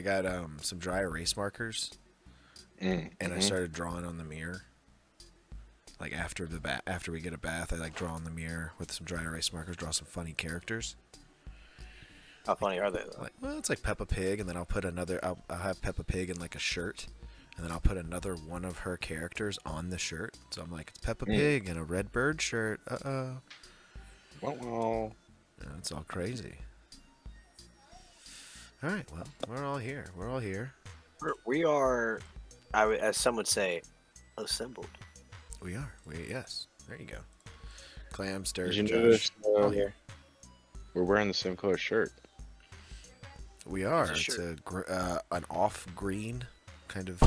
I got some dry erase markers, and I started drawing on the mirror. Like after we get a bath, I like draw on the mirror with some dry erase markers, draw some funny characters. How funny are they though? Like, well, it's like Peppa Pig, and then I'll put another. I'll have Peppa Pig in like a shirt, and then I'll put another one of her characters on the shirt. So I'm like, it's Peppa Pig in a red bird shirt. Well. It's all crazy. All right, well, we're all here. We are, as some would say, assembled. We are. Yes. There you go. Clams, Dirt, Did you Josh. notice we're wearing the same color shirt? We are. It's a It's an off green kind of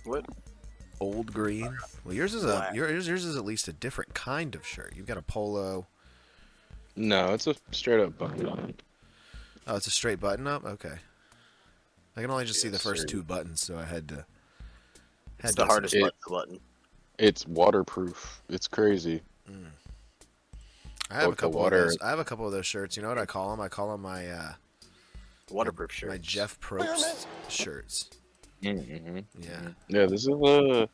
What? old green. Well, yours is Black. yours is at least a different kind of shirt. You've got a polo. No, it's a straight up button. Oh, it's a straight button up. Okay. I can only just see the Yes, first sir. two buttons, so I had to. It's the hardest button. It's waterproof. It's crazy. I have a Both the couple water- of those. I have a couple of those shirts. You know what I call them? I call them my Waterproof shirt. my Jeff Probst shirts. Mm-hmm. Yeah, Yeah, this is what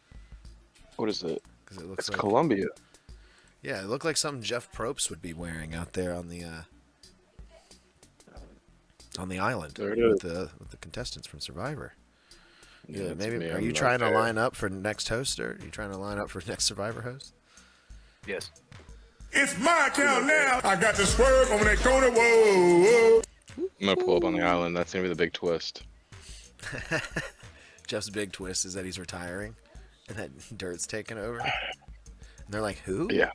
is it? because it looks It's like Columbia. yeah, it looked like something Jeff Probst would be wearing out there on the island There it with is. the contestants from Survivor. Yeah, Yeah, it's maybe. me, Are I'm you not trying to there. line up for next host, or are you trying to line up for next Survivor host? Yes. It's my account now. I got to swerve on that corner. Whoa, whoa. I'm gonna pull up on the island. That's gonna be the big twist. Jeff's big twist is that he's retiring, and that Dirt's taking over. And they're like, who? Yeah.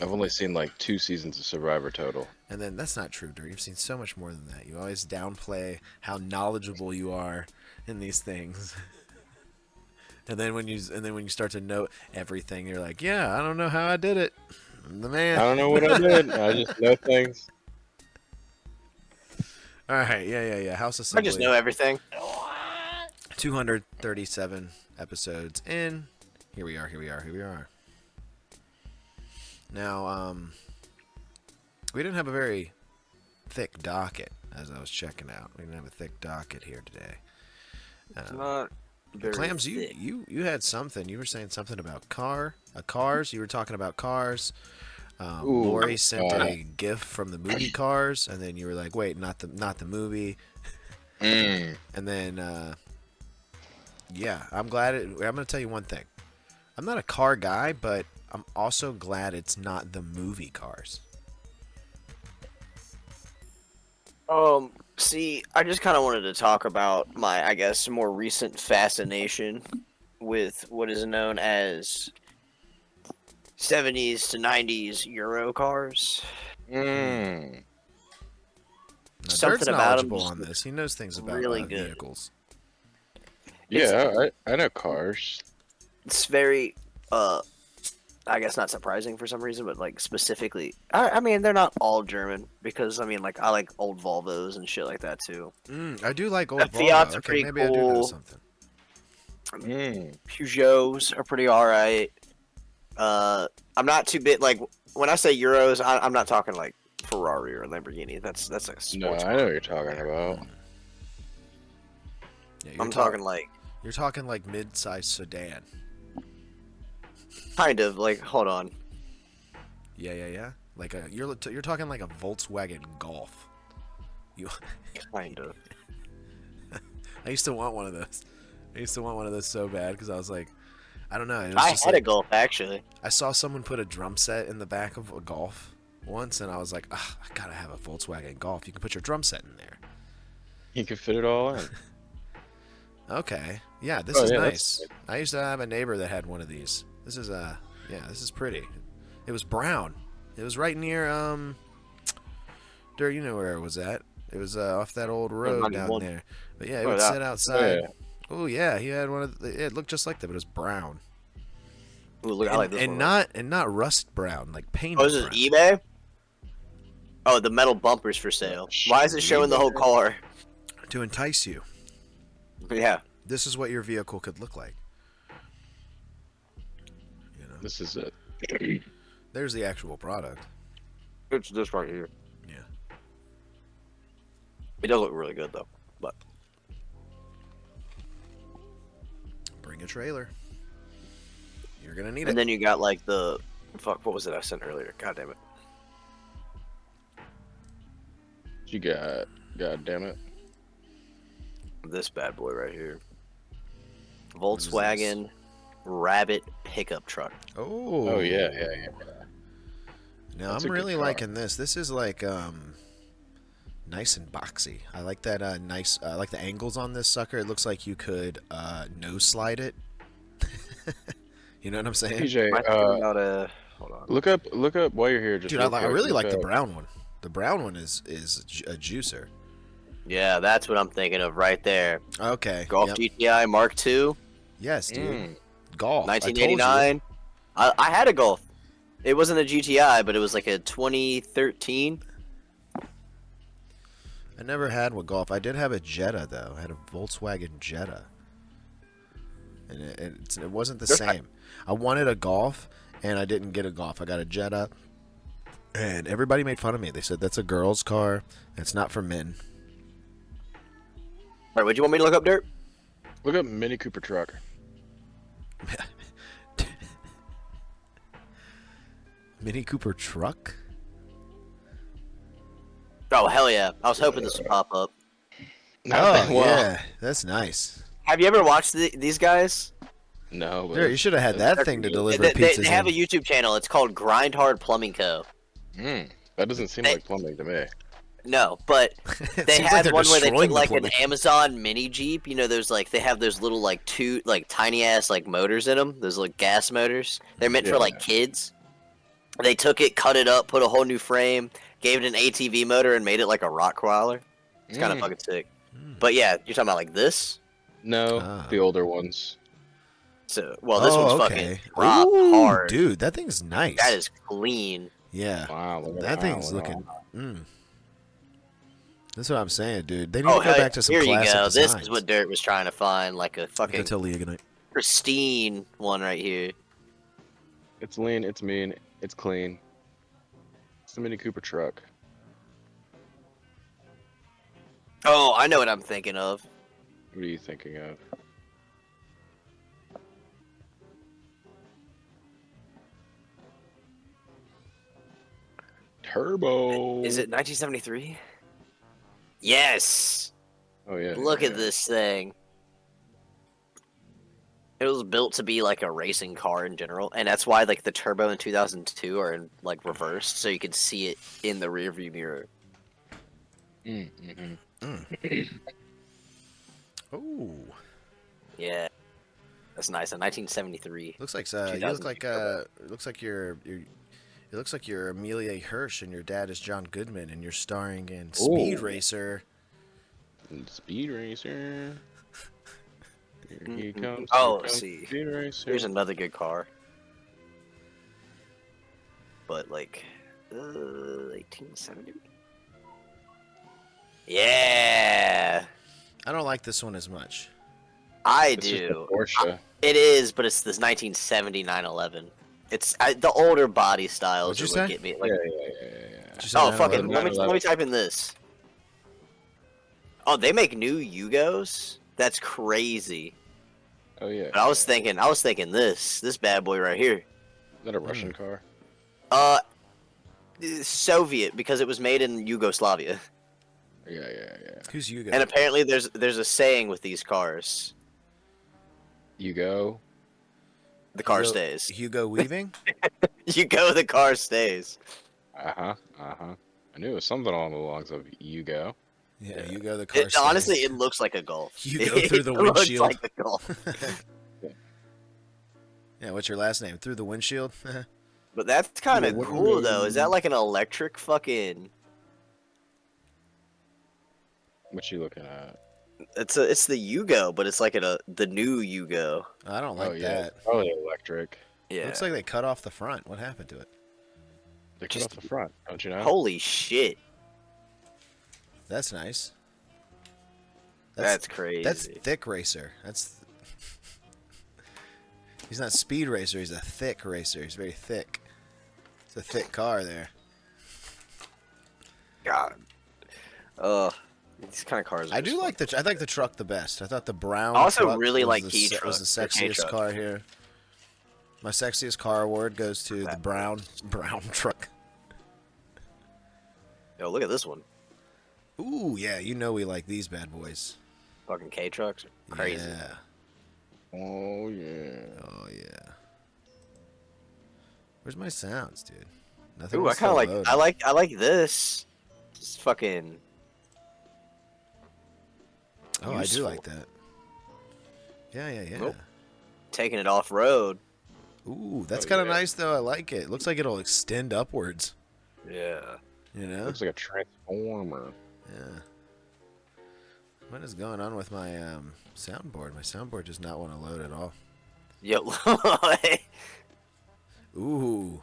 I've only seen like 2 seasons of Survivor total. And then that's not true, Dirt. You've seen so much more than that. You always downplay how knowledgeable you are in these things. And then when you start to know everything, you're like, yeah, I don't know how I did it. I'm the man. I don't know what I did. I just know things. All right, yeah. House I Assembly. just know everything. 237 episodes in. Here we are. Now, we didn't have a very thick docket, as I was checking out. We didn't have a thick docket here today. It's not very Clams, thick. you had something. You were saying something about cars. You were talking about cars. Ooh, Lori sent a GIF from the movie Cars, and then you were like, "Wait, not the movie." And then, yeah, I'm glad. I'm going to tell you one thing. I'm not a car guy, but I'm also glad it's not the movie Cars. See, I just kind of wanted to talk about my, I guess, more recent fascination with what is known as 70s to 90s Euro cars. Now, Something Dirt's about him knowledgeable just on this. He knows things about really good. vehicles. Yeah, I know cars. It's very, I guess not surprising for some reason, but like specifically, I mean, they're not all German because I mean, like I like old Volvos and shit like that too. I do like old The Fiats Volvo. are Okay, pretty maybe I do know cool. something. Peugeots are pretty alright. I'm not too bit like when I say Euros, I'm not talking like Ferrari or Lamborghini. That's a No, sports. I know what you're talking about. Yeah, I'm talking like You're talking like mid-sized sedan. kind of like hold on. Yeah. Like you're talking like a Volkswagen Golf. You. Kind of. I used to want one of those. I used to want one of those so bad because I was like, I don't know. It was I just had a like, Golf actually. I saw someone put a drum set in the back of a Golf once, and I was like, I gotta have a Volkswagen Golf. You can put your drum set in there. You can fit it all in. Okay. Yeah, this Oh, is yeah, nice. that's I used to have a neighbor that had one of these. This is this is pretty. It was brown. It was right near Dirt, you know where it was at. It was off that old road down 91. there. But yeah, it Oh, would that- sit outside. yeah. Oh yeah, he had one of it looked just like that, but it was brown. Ooh, look, I like this and one. not rust brown, like painted Oh, is this brown. eBay? Oh, the metal bumpers for sale. Why is it showing the whole car? To entice you. Yeah. This is what your vehicle could look like. You know. This is it. There's the actual product. It's this right here. Yeah. It does look really good though. But Bring a trailer. You're gonna need it. and then you got like the fuck. What was it I sent earlier? God damn it. You got, god damn it. This bad boy right here. What is this? Volkswagen Rabbit pickup truck. Oh. Oh yeah. Now That's I'm a good really car. liking this. This is like nice and boxy. I like that nice. I like the angles on this sucker. It looks like you could nose slide it. You know what I'm saying? PJ, Am I thinking about a? Hold on. look up while you're here. Just Dude, real I quick, really look like the up- brown one. The brown one is a juicer. Yeah, that's what I'm thinking of right there. Okay. Golf Yep. GTI Mark II, Yes, dude. Mm. Golf. I told you. 1989. I had a Golf. It wasn't a GTI, but it was like a 2013. I never had one Golf. I did have a Jetta though. I had a Volkswagen Jetta, and it wasn't the They're same. I wanted a Golf, and I didn't get a Golf. I got a Jetta, and everybody made fun of me. They said that's a girl's car. It's not for men. All right, would you want me to look up Dirt? Look up Mini Cooper truck. Mini Cooper truck. Oh hell yeah! I was hoping this would pop up. Oh Well, yeah, that's nice. Have you ever watched these guys? No, but Dude, you should have had that thing to deliver They pizzas. have a in. YouTube channel. It's called Grind Hard Plumbing Co. that doesn't seem They- like plumbing to me. No, but It they seems like had they're one where they destroying put the like an plumbing. Amazon mini Jeep. You know, those like they have those little like two like tiny ass like motors in them. Those like gas motors. They're meant for Yeah. like kids. They took it, cut it up, put a whole new frame, gave it an ATV motor, and made it like a rock crawler. It's kind of fucking sick. But yeah, you're talking about like this. No, Ah. the older ones. So well, this Oh, one's okay. fucking rock Ooh, hard. dude, that thing's nice. That is clean. Yeah, Wow, look at that thing's wow. looking. That's what I'm saying, dude. They need Oh, to go hell, back to some here you classic go. designs. This is what Dirt was trying to find, like a Go fucking tell Leah goodnight. pristine one right here. It's lean, it's mean, it's clean. It's the Mini Cooper truck. Oh, I know what I'm thinking of. What are you thinking of? Turbo. Is it 1973? Yes. Oh yeah. Look yeah, at this thing. It was built to be like a racing car in general, and that's why like the turbo in 2002 are in like reversed, so you can see it in the rearview mirror. Oh, Yeah, that's nice. In 1973. looks like you look 2000 like turbo. it looks like it looks like you're Amelia Hirsch and your dad is John Goodman and you're starring in Speed Ooh. Racer. Speed Racer. Here he comes. Oh, here comes see. Speed Racer. Here's another good car. But like 1870. Yeah, I don't like this one as much. I It's just a do. Porsche. It is, but it's this 1970 911. It's the older body styles What'd you are what say? get me. Like, Yeah. Did you say oh 911? fucking, let me 911. type in this. Oh, they make new Yugos. That's crazy. Oh yeah. But I was thinking this bad boy right here. Is that a Russian car? Soviet because it was made in Yugoslavia. Yeah. Who's you And guys? apparently there's a saying with these cars. You go. The car stays. Hugo Weaving? You go, the car stays. I knew it was something along the lines of you go. Yeah, you go the car. It, honestly, it looks like a Golf. You go through the It looks windshield. like a Golf. Yeah, what's your last name? Through the windshield? But that's kind of Yeah, what- cool, though. Is that like an electric fucking? What you looking at? It's the Yugo, but it's like the new Yugo. I don't like oh yeah, that. it's probably electric. Yeah. Looks like they cut off the front. What happened to it? They cut Just- off the front, don't you know? Holy shit. That's nice. That's crazy. That's thick racer. That's. He's not speed racer. He's a thick racer. He's very thick. It's a thick car there. God. These kind of cars. I do like I like the truck the best. I thought the brown. I also truck really was like the K-Truck, was the or sexiest K-Truck. car here. My sexiest car award goes to the brown truck. Yo, look at this one. Ooh, yeah, you know we like these bad boys. Fucking K trucks, crazy. Yeah. Oh yeah. Oh yeah. Where's my sounds, dude? Nothing. Ooh, was I kind of still like. loading. I like this. It's fucking. Oh, I do useful. like that. Yeah. Nope. Taking it off road. Ooh, that's Oh, kind of yeah. nice though. I like it. Looks like it'll extend upwards. Yeah. You know? Looks like a transformer. Yeah. What is going on with my soundboard? My soundboard does not want to load at all. Yo. Ooh.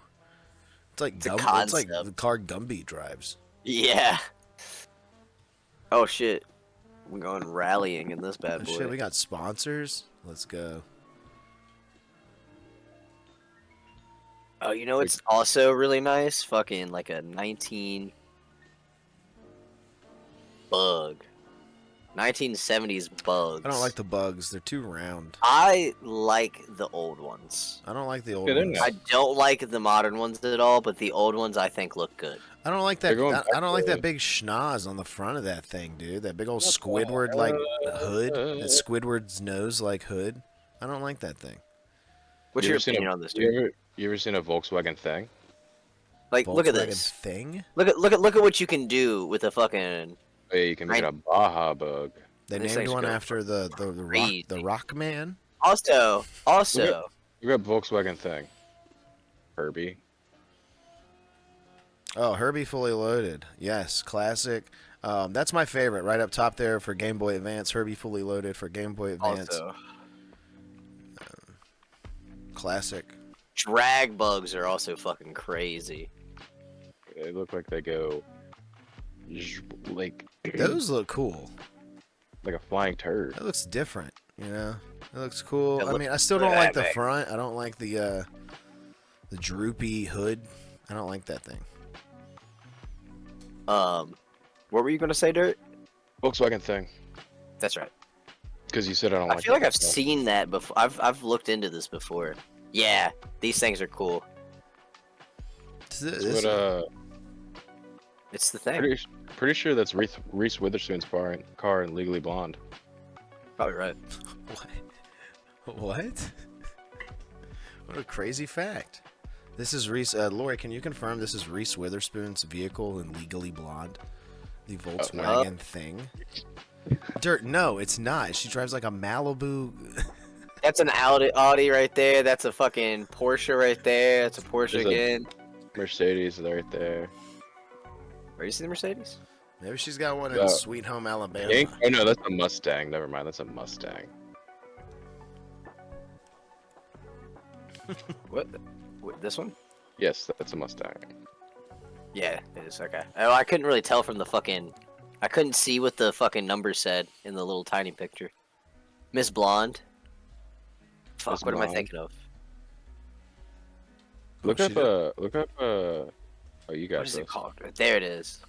It's like It's a it's like concept. the car Gumby drives. Yeah. Oh shit. We're going rallying in this bad Oh, boy. shit, we got sponsors. Let's go. Oh, you know it's also really nice? Fucking like a 19 bug. 1970s bugs. I don't like the bugs. They're too round. I like the old ones. I don't like the old Yeah, they're ones. nice. I don't like the modern ones at all, but the old ones I think look good. I don't like that. They're going I don't like back that big schnoz on the front of that thing, dude. That big old What the Squidward like hell? hood. That Squidward's nose like hood. I don't like that thing. What's You your ever seen opinion a- on this, dude? You ever seen a Volkswagen thing? Like, look at Volkswagen this. thing. Look at what you can do with a fucking. Oh, yeah, you can make it a Baja bug. They This named thing's one going after the crazy. rock man. Also, You got Volkswagen thing. Herbie. Oh, Herbie Fully Loaded. Yes, classic. That's my favorite. Right up top there for Game Boy Advance. Herbie Fully Loaded for Game Boy Advance. also, Classic. drag bugs are also fucking crazy. They look like they go like Those look cool. like a flying turd. That looks different. You know, it looks cool. It I mean, I looks still don't like the epic. front. I don't like the droopy hood. I don't like that thing. What were you gonna say, Dirt? Volkswagen thing. That's right. Because you said I don't I like feel like that I've stuff. seen that before. I've looked into this before. Yeah, these things are cool. That's what, It's the thing. pretty sure that's Reese Witherspoon's car in Legally Blonde. Probably right. What? What? What a crazy fact. This is Reese. Lori, can you confirm this is Reese Witherspoon's vehicle in Legally Blonde? The Volkswagen thing? Dirt, no, it's not. She drives like a Malibu. That's an Audi right there. That's a fucking Porsche right there. That's a Porsche There's a- again. Mercedes right there. Where you see the Mercedes? Maybe she's got one in Yeah. Sweet Home Alabama. Pink? Oh no, that's a Mustang. Never mind, that's a Mustang. What? This one? Yes, that's a Mustang. Yeah, it is. Okay. Oh, I couldn't really tell from the fucking. I couldn't see what the fucking number said in the little tiny picture. Miss Blonde. Fuck. Miss What am I Blonde. thinking of? Look she up oh, you got What is it this. called? There it is.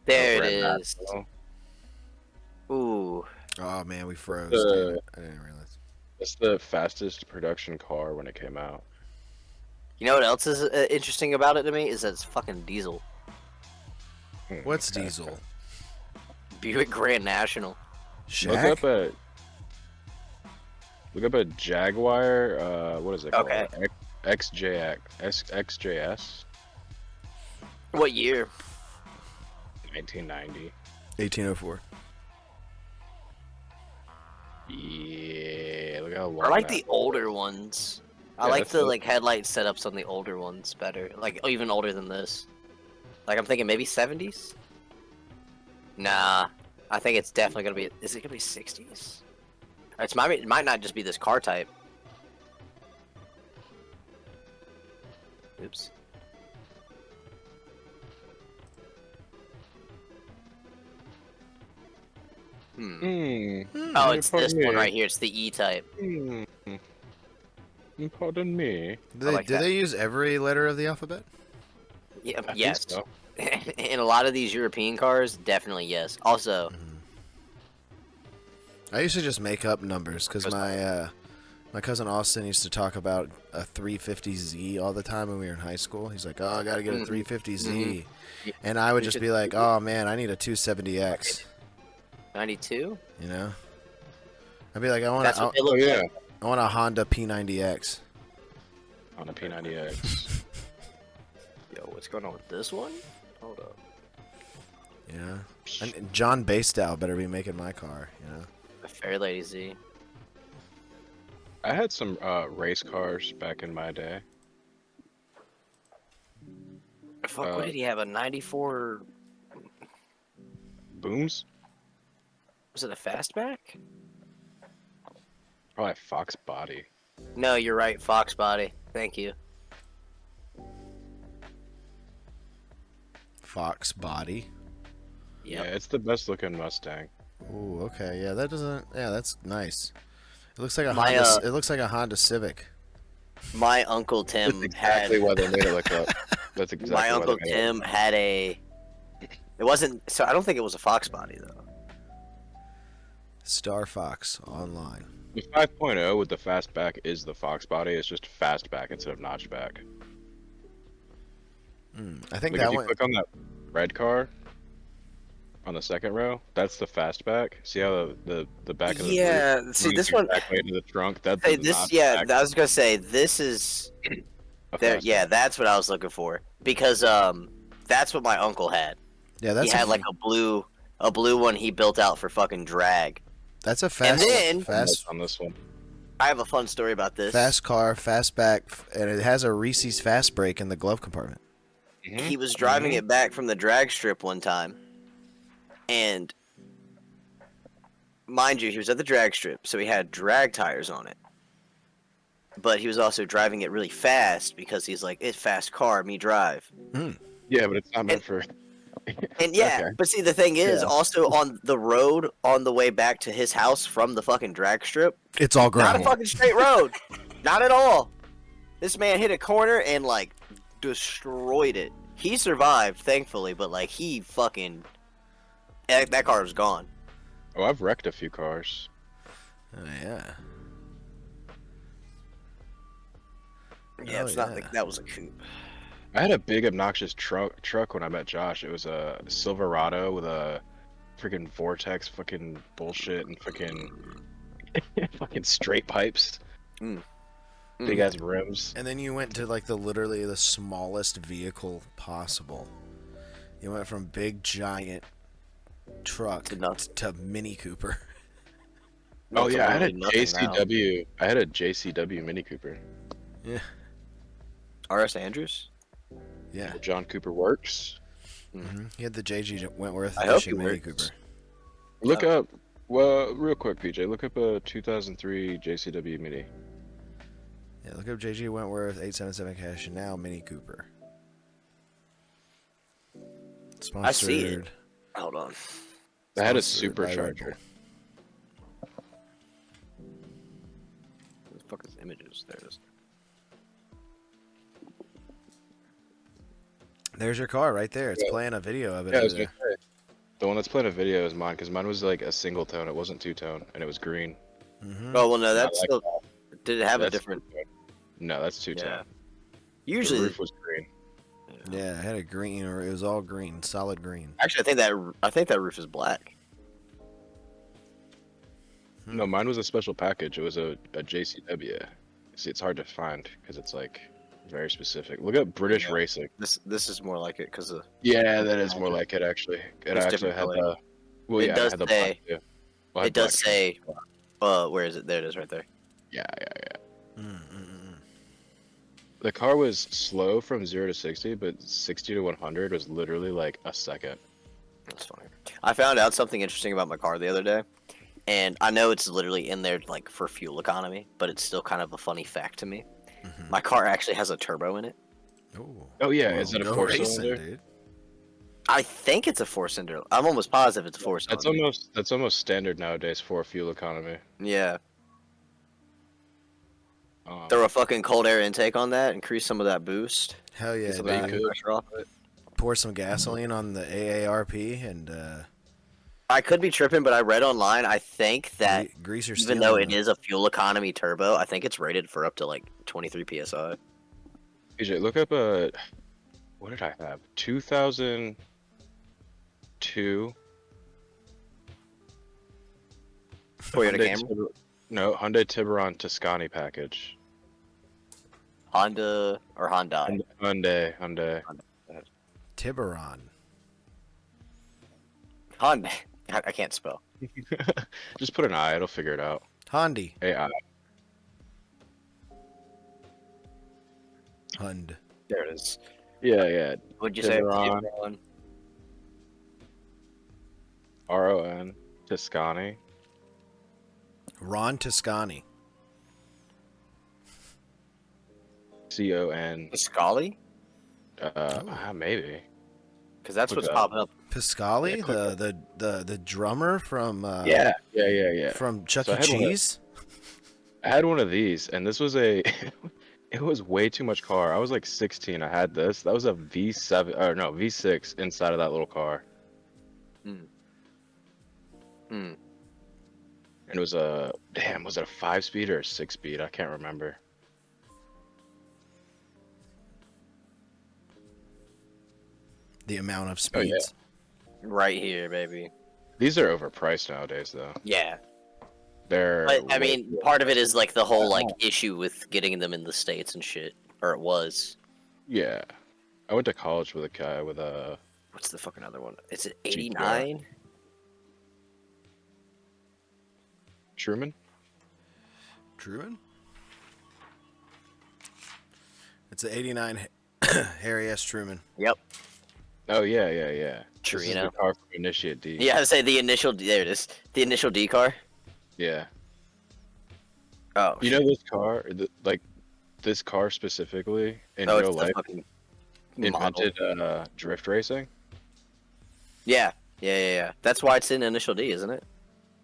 There it Grand is. National. Ooh. Oh man, we froze. Uh, Damn it. I didn't realize. It's the fastest production car when it came out. You know what else is interesting about it to me is that it's fucking diesel. What's Okay. diesel? Buick Grand National. Shaq? Look up a Jaguar. What is it called? Okay. XJS What year? 1990. 1804. Yeah, look how long. I like that the older ones. I Yeah, like that's the it. like headlight setups on the older ones better. Like even older than this. Like I'm thinking maybe 70s. Nah, I think it's definitely gonna be. Is it gonna be 60s? It might not just be this car type. Oops. Hmm. Oh, it's this one right here. It's the E type. Hmm. Pardon me. Do they, like do that. they use every letter of the alphabet? Yeah. I think Yes. so. in a lot of these European cars, definitely yes. Also, I used to just make up numbers because my cousin Austin used to talk about a 350Z all the time when we were in high school. He's like, "Oh, I gotta get a 350Z," and I would just be like, "Oh man, I need a 270X." 92. You know, I'd be like, That's what they Oh look yeah, like. I want a Honda P90X." on a P90X. Yo, what's going on with this one? Hold up. Yeah, and John Bastow better be making my car. You know. A Fairlady Z. I had some race cars back in my day. Fuck, what did he have? A 94? Booms? Was it a fastback? Probably Fox body. No, you're right. Fox body. Thank you. Fox body. Yep. Yeah, it's the best looking Mustang. Ooh, okay, yeah, that doesn't. Yeah, that's nice. It looks like a My, Honda. It looks like a Honda Civic. My uncle Tim That's exactly had. why they made it like that. That's exactly My why uncle they made Tim had a. It wasn't. So I don't think it was a Fox body though. Star Fox online. it. The 5.0 with the fastback is the Fox body. It's just fastback instead of notchback. I think Like that if you one. click on that red car on the second row, that's the fastback. See how the back of the roof See moves this your one. back way into the trunk. That's Hey, the this. Yeah, notchback, I was gonna say this is. a There. Yeah, fastback. that's what I was looking for because that's what my uncle had. Yeah, He that's had like a blue one he built out for fucking drag. that's a fast, then- fast, On this one. I have a fun story about this. fast car, fastback, and it has a Reese's fast brake in the glove compartment. He was driving it back from the drag strip one time, and mind you, he was at the drag strip, so he had drag tires on it. But he was also driving it really fast because he's like, "It's fast car, me drive." Yeah, but it's not meant for. And yeah, Okay. but see, the thing is, Yeah. also on the road on the way back to his house from the fucking drag strip, It's all not a gravel. fucking straight road, not at all. This man hit a corner and like destroyed it. He survived, thankfully, but like he fucking that car was gone. Oh, I've wrecked a few cars. Oh, yeah. Yeah, Oh, it's not yeah. like that was a coupe. I had a big obnoxious truck when I met Josh. It was a Silverado with a freaking vortex fucking bullshit and fucking fucking straight pipes. Big ass rims. And then you went to like literally the smallest vehicle possible. You went from big giant truck To nuts. to Mini Cooper. Oh yeah, I had a Literally nothing now. JCW. I had a JCW Mini Cooper. Yeah. R.S. Andrews. Yeah. John Cooper Works. He had the JG Wentworth I hope edition he Mini works. Cooper. Look up, well, real quick, PJ. Look up a 2003 JCW Mini. Yeah, look up JG Wentworth 877 cash and now Mini Cooper. Sponsored. I see it. Hold on. I had a Sponsored by Red supercharger. Bull. What the fuck is images? There it is. There's your car right there. It's playing a video of it. Yeah, I over was there. gonna say, the one that's playing a video is mine because mine was like a single tone. It wasn't two tone, and it was green. Oh well, no, that's like still. Did it have a That's different? two-tone. No, that's two tone. Yeah. The Usually, roof was green. Yeah, it had a green, or it was all green, solid green. actually, I think that roof is black. No, mine was a special package. It was a JCW. See, it's hard to find because it's like very specific. Look up British Yeah. Racing. This is more like it because Yeah, that is more like it actually. It It's actually different had color. the. Well, It yeah, does it had the say- black too. Well, it it had does black. say. Where is it? There it is, right there. Yeah. The car was slow from 0 to 60, but 60 to 100 was literally like a second. That's funny. I found out something interesting about my car the other day, and I know it's literally in there like for fuel economy, but it's still kind of a funny fact to me. My car actually has a turbo in it. Ooh. Oh yeah, Well, is that a go four racing, cylinder? dude. I think it's a four-cylinder. I'm almost positive it's a four-cylinder. That's almost standard nowadays for fuel economy. Yeah. Um, Throw a fucking cold air intake on that, increase some of that boost. Hell yeah, Get some of that dude. pressure off it. pour some gasoline on the AARP and I could be tripping, but I read online. I think that grease your even steel though on it the- is a fuel economy turbo, I think it's rated for up to like 23 psi. PJ, look up what did I have? 2002 Toyota Hyundai Camry, no, Hyundai Tiburon Tuscany package. Honda or Hyundai. Hyundai. Tiburon. Honda. I can't spell. Just put an I, it'll figure it out. Hondi. AI. Hund. There it is. Yeah. What'd you say? Tiburon. Tiburon. RON Tuscany. Ron Toscani. CON. Piscali? Maybe. Because that's Look what's it up. popping up. Piscali, Yeah, click the drummer from Yeah. from Chuck So E. I had one of- Cheese. I had one of these, and this was a. It was way too much car. I was like 16. I had this. That was a V7 or no V6 inside of that little car, Hmm. and it was a damn. Was it a 5-speed or a 6-speed? I can't remember. The amount of Oh, yeah. speeds. Right here, baby. These are overpriced nowadays, though. Yeah. They're. But, I way- mean, part of it is like the whole like issue with getting them in the States and shit. Or it was. Yeah. I went to college with a guy with a. What's the fucking other one? Is it GTR. 89? Truman. Truman. It's an '89 Harry S. Truman. Yep. Oh yeah. This is the Torino. car from Initiate D. Yeah, I would say the initial. There it is. The initial D car. Yeah. Oh. You know this car, like this car specifically in Oh, real it's the life fucking model. invented drift racing. Yeah. That's why it's in initial D, isn't it?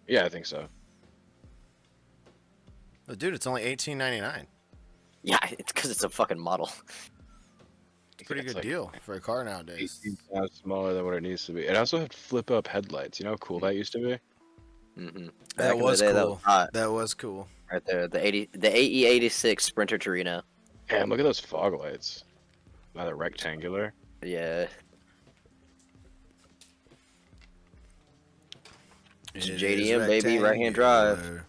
Yeah, I think so. Oh, dude, it's only $18.99. Yeah, it's because it's a fucking model. Pretty It's good like deal for a car nowadays. 18 times smaller than what it needs to be. It also had flip-up headlights. You know how cool that used to be? Mm-hmm. That was That cool. was hot. That was cool. Right there, the AE86 Sprinter Torino. Damn, look at those fog lights. Now they're rectangular. Yeah. It's a It JDM, is baby, right-hand drive. rectangular.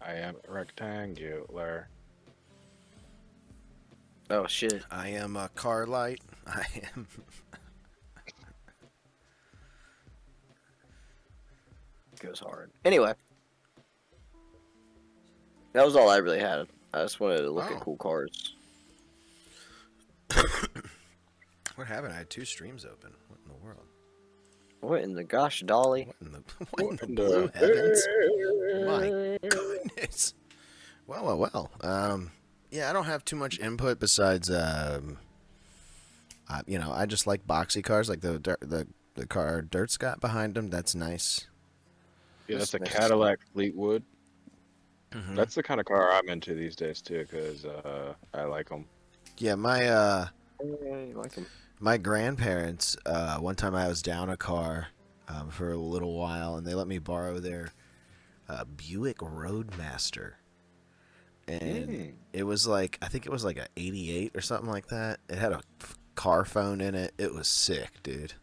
I am rectangular. Oh shit. I am a car light. I am. Goes hard. Anyway. That was all I really had. I just wanted to look Oh. at cool cars. What happened? I had 2 streams open. What in the world? What in the gosh, Dolly? What in the, what in the blue heavens? My goodness. Well. Yeah, I don't have too much input besides, I just like boxy cars, like the car Dirt's got behind him. That's nice. Yeah, that's a Nice. Cadillac Fleetwood. Mhm. That's the kind of car I'm into these days too, because I like them. Yeah, I like them. my grandparents. One time I was down a car for a little while, and they let me borrow their Buick Roadmaster. And it was like, I think it was like a 88 or something like that. It had a car phone in it. It was sick, dude.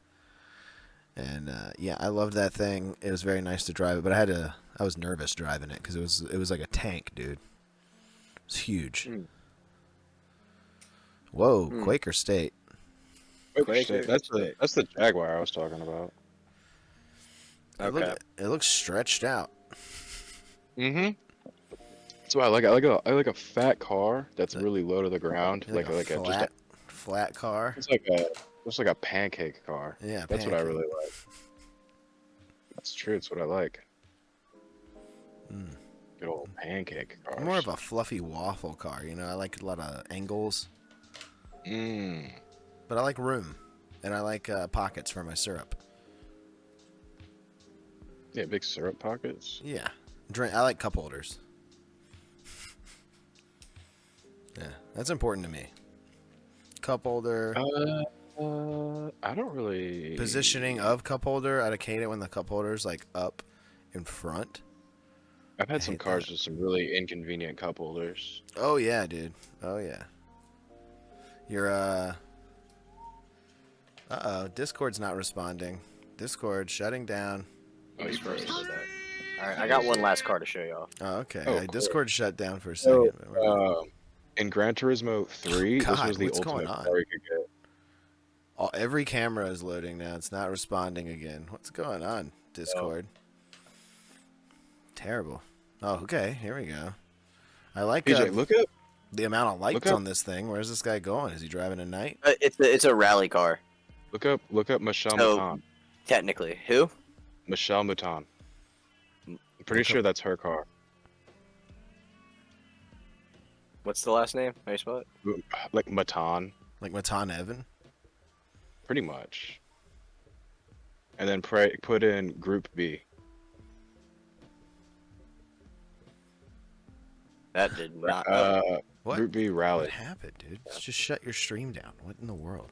And yeah, I loved that thing. It was very nice to drive it, but I was nervous driving it because it was like a tank, dude. It was huge. Mm. Whoa, Mm. Quaker State. Quaker That's State. that's the Jaguar I was talking about. Okay. It looks stretched out. Mm-hmm. That's why I like it. I like a fat car that's really low to the ground, You like, like a a flat car. it's like a pancake car. Yeah, That's what I pancake. really like. That's true. It's what I like. Mm. Good old pancake car. I'm more of a fluffy waffle car. I like a lot of angles, but I like room, and I like pockets for my syrup. Yeah, big syrup pockets. Yeah, I like cup holders. Yeah, that's important to me. Cup holder. I don't really. Positioning of cup holder, I'd hate it when the cup holder's like up in front. I've I had some hate cars that. with some really inconvenient cup holders. Oh yeah, dude. Oh yeah. Your uh-oh, Discord's not responding. Discord shutting down. Oh, you Discord froze. did that. All right, I got one last car to show y'all. Oh, okay. Oh, cool. Discord shut down for a So, second. But we're good. in Gran Turismo 3, this God, was the what's going ultimate on? car you could get. Every camera is loading now. It's not responding again. What's going on, Discord? Terrible. Oh, okay. Here we go. I like PJ, look up. the amount of lights Look up. on this thing. Where's this guy going? Is he driving at night? It's a rally car. Look up Michelle So- Mouton. Technically, who? Michelle Mouton. I'm pretty Look sure up- that's her car. What's the last name? How you spell it? Like Mouton, Like Matan Evan? pretty much. And then put in Group B. That did not. What? Group B Rally. What happened, dude? Just shut your stream down. What in the world?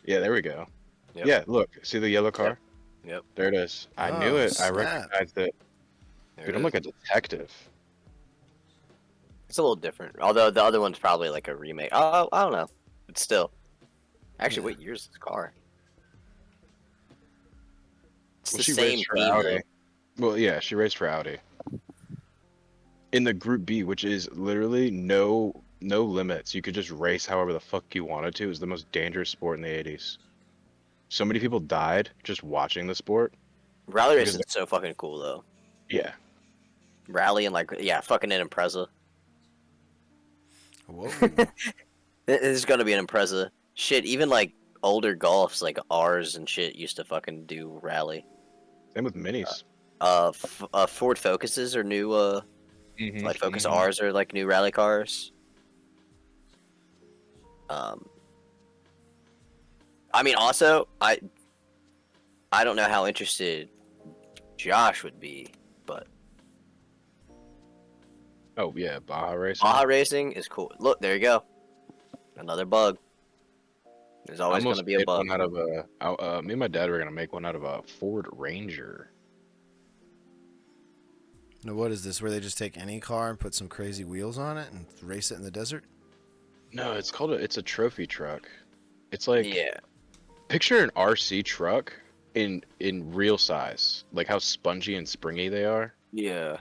Yeah, there we go. Yep. Yeah, look. See the yellow car? Yep. There it is. I Oh, knew it. I snap. recognized it. There Dude, it I'm is. like a detective. It's a little different. Although the other one's probably like a remake. Oh, I don't know. But still. Actually, Yeah. what year's this car? It's Well, the she same raced for team, Audi. though. Well, yeah, she raced for Audi. In the Group B, which is literally no limits. You could just race however the fuck you wanted to. It was the most dangerous sport in the 80s. So many people died just watching the sport. Rally Because racing is so fucking cool, though. Yeah. Rally and, like, yeah, fucking an Impreza. Whoa. This is gonna be an Impreza. Shit, even, like, older Golfs, like ours and shit, used to fucking do rally. Same with minis. Ford Focuses are new, Mhm, like Focus mhm. Rs are like new rally cars. I mean, also, I don't know how interested Josh would be, but Oh yeah, Baja racing. Baja racing is cool. Look, there you go. Another bug. There's I always going almost to be a made bug. one out of a. Me and my dad were gonna make one out of a Ford Ranger. Now, what is this? Where they just take any car and put some crazy wheels on it and race it in the desert? No, it's a trophy truck. It's like Yeah. picture an RC truck in real size, like how spongy and springy they are. Yeah.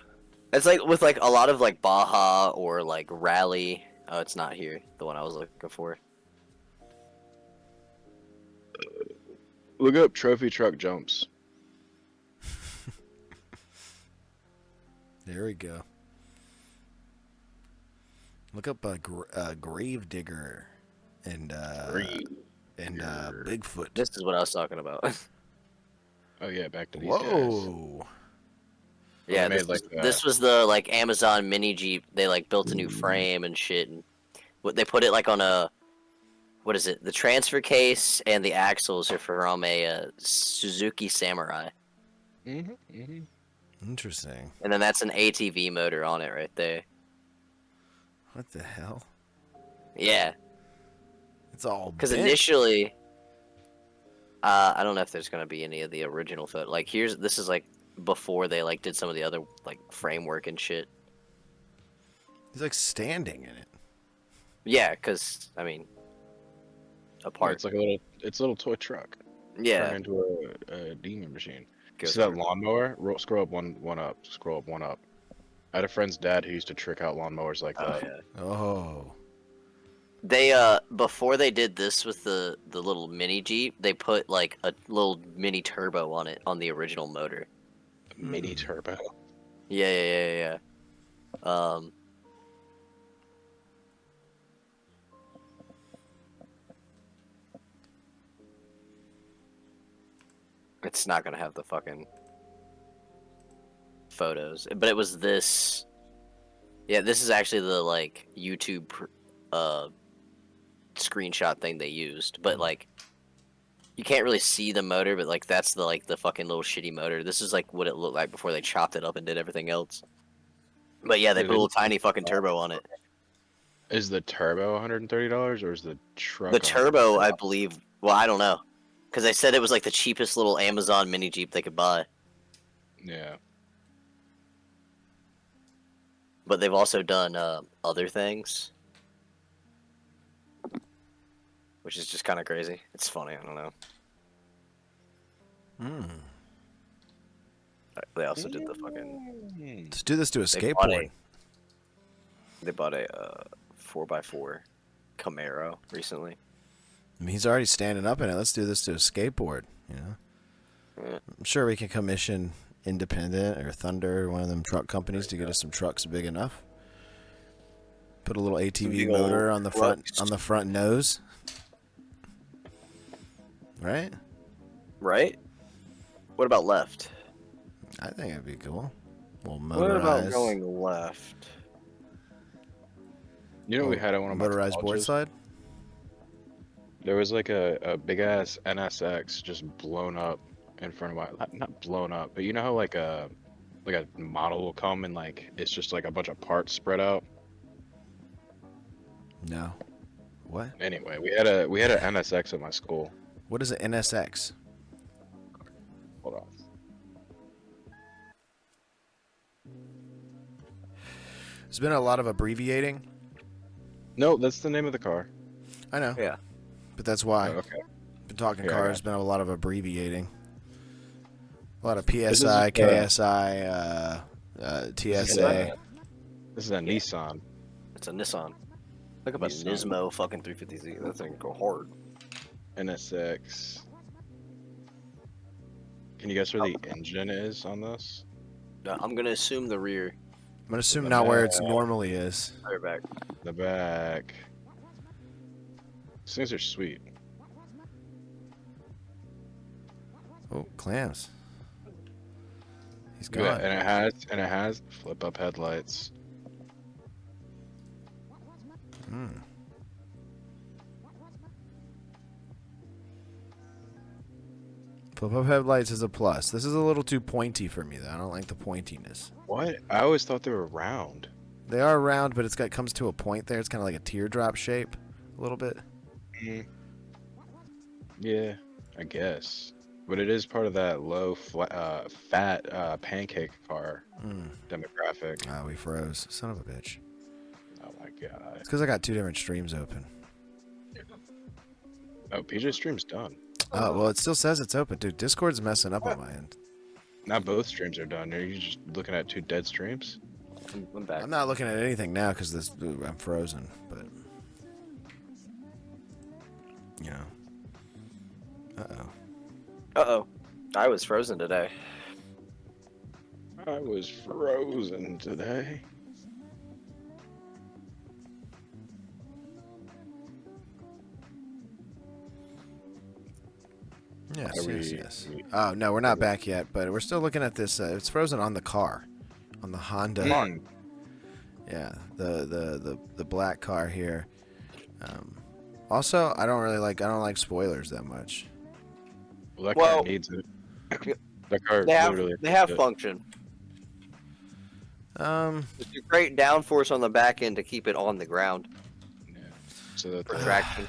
It's like with like a lot of like Baja or like Rally. Oh, it's not here. The one I was looking for. Look up trophy truck jumps. There we go. Look up Grave Digger and Bigfoot. This is what I was talking about. Oh yeah, back to these guys. Whoa. Yeah, made, this, like, this was the like Amazon mini Jeep. They like built a new frame and shit, and what they put it like on a, what is it? The transfer case and the axles are from a Suzuki Samurai, Mhm, mhm. Interesting. and then that's an ATV motor on it right there. What the hell? Yeah, It's all because bent. initially, I don't know if there's gonna be any of the original photo. Like this is like before they like did some of the other like framework and shit. He's like standing in it. Yeah, because I mean, Yeah, apart. it's like a little toy truck Yeah, turned into a demon machine. go See that for it. lawnmower? Scroll up one up. Scroll up one up. I had a friend's dad who used to trick out lawnmowers like Oh that. yeah. Oh. They before they did this with the little mini Jeep, they put like a little mini turbo on it on the original motor. Mini turbo. Yeah. It's not gonna have the fucking photos, but it was this. Yeah, this is actually the like YouTube screenshot thing they used, but like you can't really see the motor, but like that's the fucking little shitty motor. This is like what it looked like before they chopped it up and did everything else. But yeah, they Dude, put a little it's- tiny fucking turbo on it. Is the turbo $130 or is the truck? The turbo, I $130? believe. Well, I don't know, because they said it was like the cheapest little Amazon mini Jeep they could buy. Yeah. But they've also done other things, which is just kind of crazy. It's funny. I don't know. They also did the fucking. Let's do this to a They bought skateboard. They bought a 4x4 Camaro recently. I mean, he's already standing up in it. Let's do this to a skateboard. You know, Yeah. I'm sure we can commission Independent or Thunder, one of them truck companies, to get us some trucks big enough. Put a little ATV big old motor on the trucks. front nose. Right? Right? What about left? I think it'd be cool. Well, What motorized. about going left? You know, we had at one of my motorized board colleges? slide. There was like a big ass NSX just blown up in front of my, not blown up, but you know how like a model will come and like it's just like a bunch of parts spread out. No. What? Anyway, we had an NSX at my school. What is an NSX? Hold on. There's been a lot of abbreviating. No, that's the name of the car. I know. Yeah. But that's why. Oh, okay. Been talking Yeah, I cars. got Been a lot of abbreviating. A lot of is, PSI, KSI, TSA. This is a Nissan It's a Nissan. Look up a Nissan. Nismo fucking 350Z. That thing go hard. NSX. Can you guess where the engine is on this? I'm gonna assume the rear. I'm gonna assume not where it normally is. Rear back. The back. These things are sweet. Oh, clams. He's Yeah, gone. and it has flip up headlights. Flip-up headlights is a plus. This is a little too pointy for me, though. I don't like the pointiness. What? I always thought they were round. They are round, but comes to a point there. It's kind of like a teardrop shape, a little bit. Yeah, I guess. But it is part of that low fat pancake car demographic. Ah, we froze. Son of a bitch. Oh my god. It's because I got two different streams open. Oh, PJ Stream's done. Oh, well, it still says it's open. Dude, Discord's messing up on my end. Not both streams are done. Are you just looking at two dead streams? I'm back. I'm not looking at anything now because I'm frozen, but... You know. Uh-oh. Uh-oh. I was frozen today. I was frozen today. Yes, Are yes, we- yes. Oh, no, we're not back yet, but we're still looking at this. It's frozen on the car. On the Honda. Yeah, the black car here. Also, I don't like spoilers that much. Well, that Well, car needs it. That car They have literally. they have needs it. function. It's a great downforce on the back end to keep it on the ground Yeah. So that for the, traction.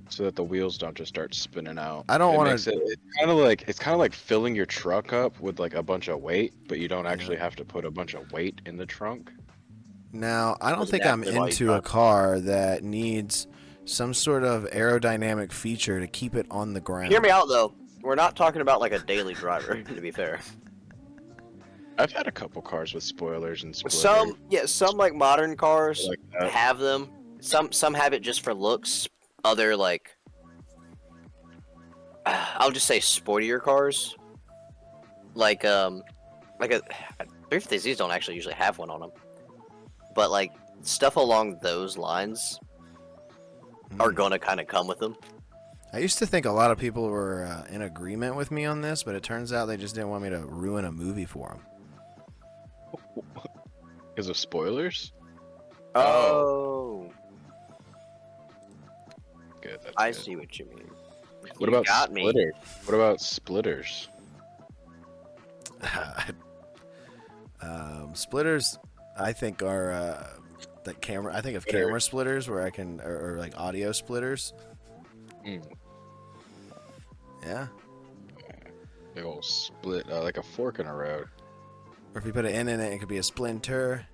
so that the wheels don't just start spinning out. I don't It wanna- makes it- It's kind of like filling your truck up with like a bunch of weight, but you don't actually have to put a bunch of weight in the trunk. Now, I don't Doesn't think I'm happen while you into a drive. car that needs some sort of aerodynamic feature to keep it on the ground. Hear me out though. We're not talking about like a daily driver, to be fair. I've had a couple cars with spoilers and splitters. Some like modern cars like that. have them. Some have it just for looks. Other like, I'll just say sportier cars. Like a 350Zs don't actually usually have one on them. But like stuff along those lines are gonna kind of come with them. I used to think a lot of people were in agreement with me on this, but it turns out they just didn't want me to ruin a movie for them. Because of spoilers? Oh, Good. That's I good. see what you mean. What You about got me. splitters? What about splitters? Splitters, I think, are Like camera, I think of camera splitters where I can, or like audio splitters. Mm. Yeah. Big old split, like a fork in a road. Or if you put an N in it, it could be a splinter.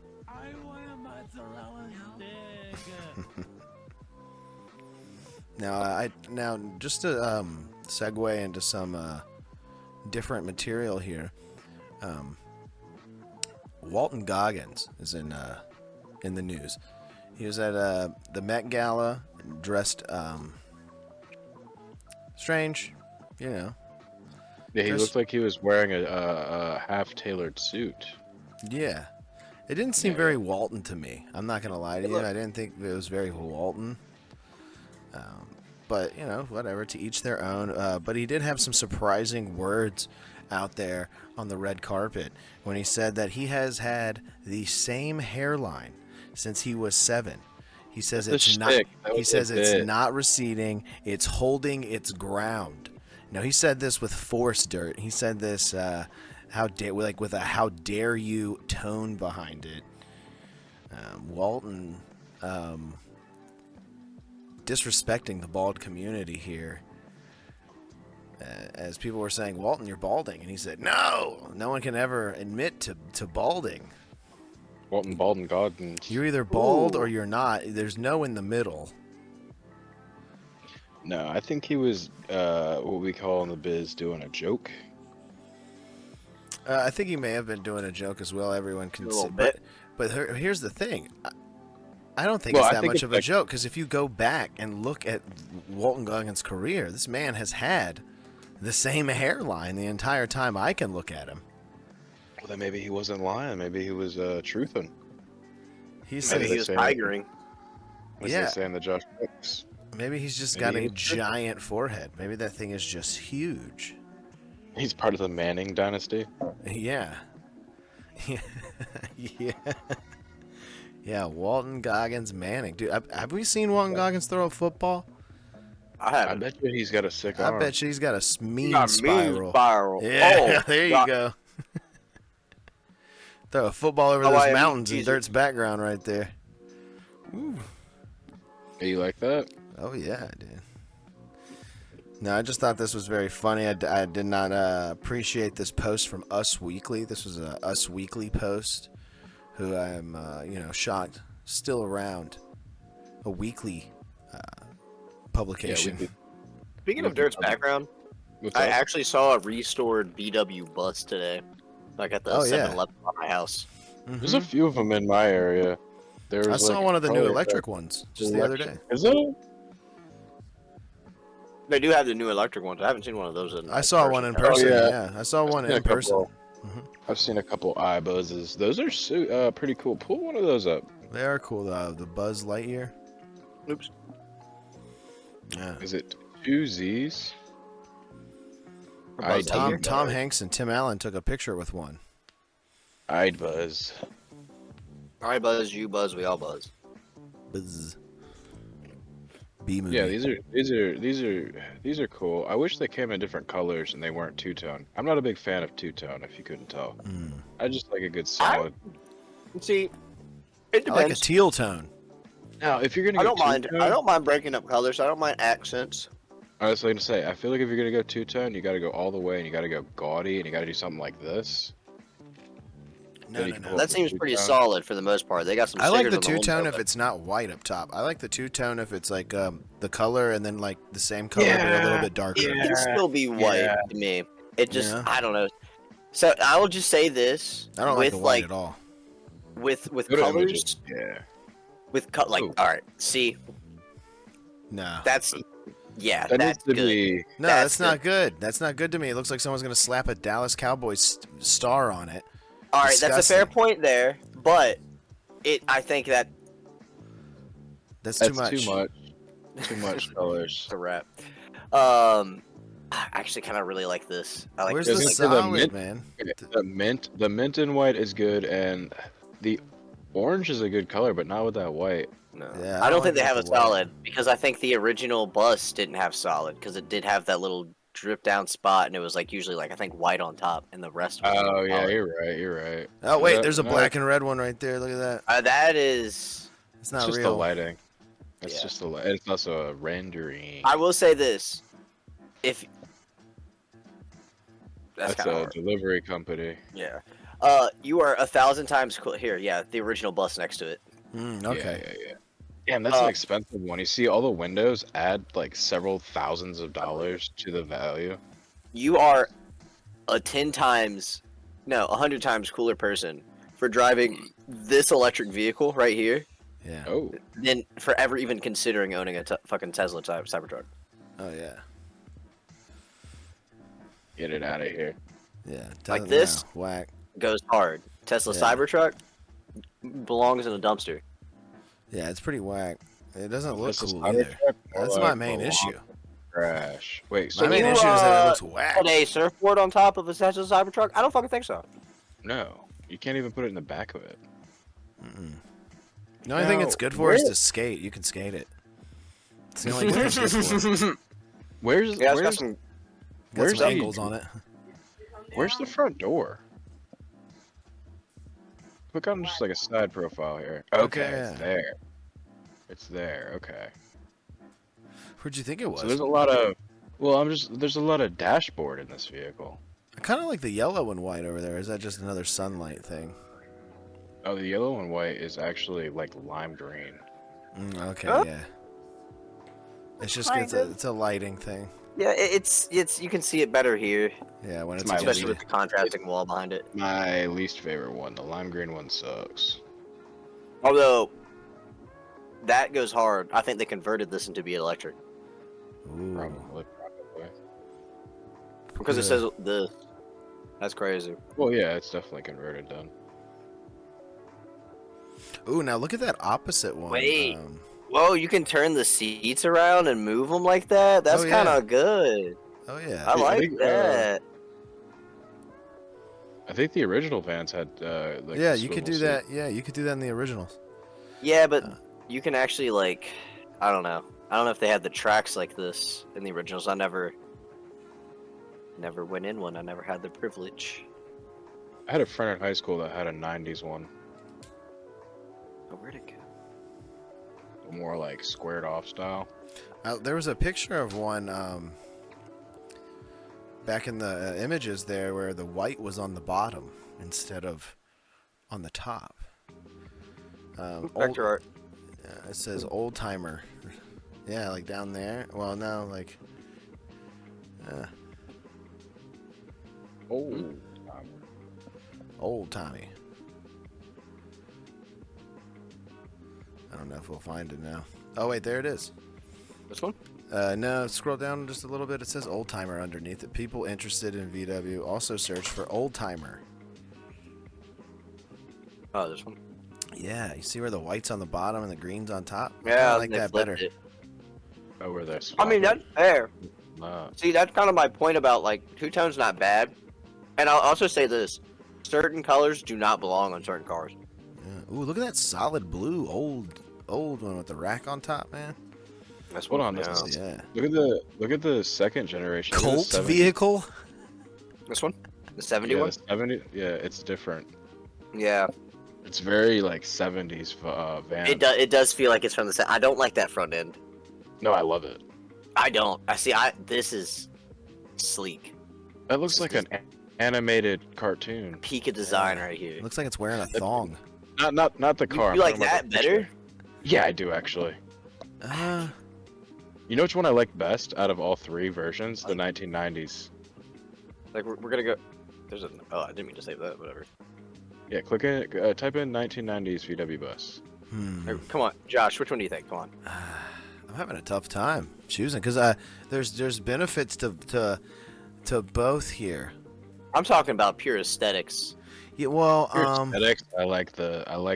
Now just to segue into some different material here. Walton Goggins is in the news. He was at the Met Gala, dressed strange, you know. Yeah, he looked like he was wearing a half-tailored suit. Yeah. It didn't seem very Walton to me. I'm not going to lie to you. I didn't think it was very Walton. But, you know, whatever, to each their own. But he did have some surprising words out there on the red carpet when he said that he has had the same hairline since he was 7. He says it's not. He says it's not receding. It's holding its ground. Now he said this with force dirt. He said this with a how dare you tone behind it. Walton disrespecting the bald community here. As people were saying, Walton, you're balding. And he said, no one can ever admit to balding. Walton Balding Goggins. You're either bald or you're not. There's no in the middle. No, I think he was what we call in the biz doing a joke. I think he may have been doing a joke as well. Everyone can see. But here's the thing. I don't think it's that much of a joke, because if you go back and look at Walton Goggins' career, this man has had the same hairline the entire time I can look at him. Well, then maybe he wasn't lying. Maybe he was truthing. Maybe he was tigering. Yeah. Saying the Josh books. Maybe he's just got a giant forehead. Maybe that thing is just huge. He's part of the Manning dynasty. Yeah. Yeah. Yeah, Walton Goggins Manning. Dude, have we seen Walton Goggins throw a football? I haven't. I bet you he's got a sick arm. I bet you he's got a mean spiral. Yeah, there you go. Throw a football over those mountains in Dirt's background right there. Ooh. Hey, you like that? Oh, yeah, I did. No, I just thought this was very funny. I did not appreciate this post from Us Weekly. This was a Us Weekly post, who I'm, shocked still around. A weekly publication. Yeah, Speaking of Dirt's background, I actually saw a restored BW bus today, like at the 7-Eleven by my house. Mm-hmm. There's a few of them in my area. I saw one of the new electric ones just the other day. Is it? They do have the new electric ones. I haven't seen one of those in. I saw one in person. Yeah, I saw one in person. I've seen a couple iBuzzes. Those are pretty cool. Pull one of those up. They are cool. The Buzz Lightyear. Oops. Yeah. Is it 2 Z's? Tom Hanks and Tim Allen took a picture with one. I'd buzz. I buzz, you buzz, we all buzz. Buzz. B movie. Yeah, these are cool. I wish they came in different colors and they weren't two-tone. I'm not a big fan of two-tone, if you couldn't tell. I just like a good solid. See, it depends. I like a teal tone. Now, if you're gonna go I don't mind breaking up colors. I don't mind accents. I was going to say, I feel like if you're gonna go two-tone, you got to go all the way, and you got to go gaudy, and you got to do something like this. No. That seems pretty solid for the most part. They got some. I like the two-tone if it's not white up top. I like the two-tone if it's like the color and then like the same color but a little bit darker. It can still be white to me. It just I don't know. So I will just say this. I don't like the white at all. With colors. Yeah. All right. See. No. That's that's good. No, that's not good. That's not good to me. It looks like someone's gonna slap a Dallas Cowboys star on it. All right, that's a fair point there, but I think that's too much. Too much colors. It's a wrap. I actually kind of really like this. I like. Where's this. the solid, man? The mint and white is good, and the orange is a good color, but not with that white. No. Yeah, I don't think they have a solid because I think the original bus didn't have solid because it did have that little drip down spot, and it was like usually like I think white on top, and the rest was yeah, you're right. Oh wait, there's a black and red one right there. Look at that. That is It's It's not just the real. lighting. It's Yeah. just the it's also a rendering. I will say this: if that's That's kind of a hard. delivery company. Yeah. You are 1,000 times cool. Here, yeah, the original bus next to it. Okay. Yeah. Damn, that's an Uh, expensive one. You see, all the windows add like several thousands of dollars to the value. You are a 10 times, no, 100 times cooler person for driving this electric vehicle right here Yeah. Oh, than for ever even considering owning a fucking Tesla type Cybertruck. Oh yeah. get it out of here. Yeah. Like this? No, whack. Goes hard. Tesla Yeah. Cybertruck belongs in a dumpster. Yeah, it's pretty whack. It doesn't look This is cool Cybertruck either. or, That's like, my main the issue. Crash. Wait, My so main you, issue is that it looks whack. Put a surfboard on top of a Tesla Cybertruck? I don't fucking think so. no, you can't even put it in the back of it. The only thing Now, it's good for is where- to skate. You can skate it. It's the only thing it's good for. Where's Yeah, it's got where's some. Got Where's some the- angles on it. where's the front door? Click on just like a side profile here. Okay, Okay, it's yeah. there. It's there. Okay. Where'd you think it was? So there's a lot of. Well, there's a lot of dashboard in this vehicle. I kind of like the yellow and white over there. Is that just another sunlight thing? Oh, the yellow and white is actually like lime green. Okay, Huh? yeah. It's just Kind of. it's a lighting thing. Yeah, it's you can see it better here, Yeah, when It's it's my against especially you. with the contrasting wall behind it. My least favorite one. The lime green one sucks. Although that goes hard. I think they converted this into be electric Ooh. Probably. because it Yeah. says this. That's crazy. Well, yeah, it's definitely converted then. Ooh, now look at that opposite one. Wait. Whoa, you can turn the seats around and move them like that. That's Oh, kind yeah. of good. Oh yeah. I like think, that. I think the original vans had like Yeah, the you could swivel do seat. that. Yeah, you could do that in the originals. Yeah, but Uh. you can actually like, I don't know. I don't know if they had the tracks like this in the originals. I never went in one. I never had the privilege. I had a friend in high school that had a '90s one, Oh, where'd it go? more like squared off style. There was a picture of one back in the images there where the white was on the bottom instead of on the top. Vector art. It says old timer. Yeah, like down there. Well, no, like. Oh, Old Tommy. I don't know if we'll find it now. Oh wait, there it is. This one? No, scroll down just a little bit. It says old timer underneath it. People interested in VW also search for old timer. Oh, this one. Yeah, you see where the white's on the bottom and the green's on top? Yeah, I like they that flipped better. it. oh, where they're I mean, that's fair. Uh, See, that's kind of my point about like two-tone's not bad. And I'll also say this: certain colors do not belong on certain cars. Yeah. Ooh, look at that solid blue old one with the rack on top, man. That's Hold one. on, this Yeah. is- Yeah. look at the second generation. Look at the Colt 70 vehicle. This one, the 70 Yeah, one. the 70. Yeah, it's different. Yeah, It's very like 70s van. it does feel like it's from the set. I don't like that front end. No, I love it. I don't. This is sleek. That looks like an animated cartoon. Peak of design right here. Looks like it's wearing a thong. Not the car. You I'm like talking about that the picture. better? Yeah, I do actually. You know which one I like best out of all three versions? The 1990s. Like we're gonna go. There's a. Oh, I didn't mean to say that. Whatever. Yeah, click it. Type in 1990s VW bus. Come on, Josh. Which one do you think? Come on. I'm having a tough time choosing because there's benefits to both here. I'm talking about pure aesthetics. Yeah, well, Aesthetics. I like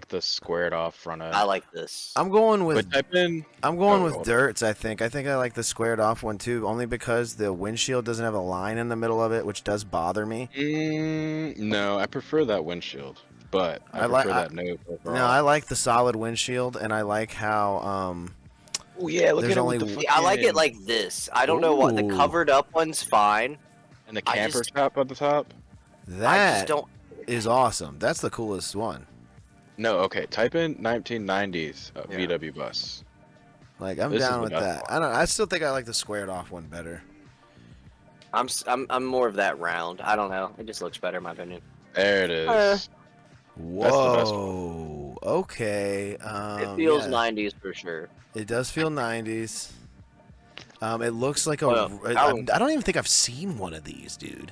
the squared off front end. I like this. I'm going with But type in. I'm going Oh, with hold on. Dirts. I think I like the squared off one too, only because the windshield doesn't have a line in the middle of it, which does bother me. No, I prefer that windshield, but I prefer that no. No, I like the solid windshield, and I like how Oh yeah, look there's at it only with the w- See, I like it fucking- like this. I don't know what the Ooh. covered up one's fine. and the I camper just- top at the top. I just that don't. is awesome. That's the coolest one. No, okay. Type in 1990s Yeah. VW bus. Like I'm This is down the with best that. one. I don't. I still think I like the squared off one better. I'm more of that round. I don't know. It just looks better in my opinion. There it is. That's the best one. Whoa. Okay. It feels Yeah. 90s for sure. It does feel 90s. It looks like a. Oh, yeah. I don't even think I've seen one of these, dude.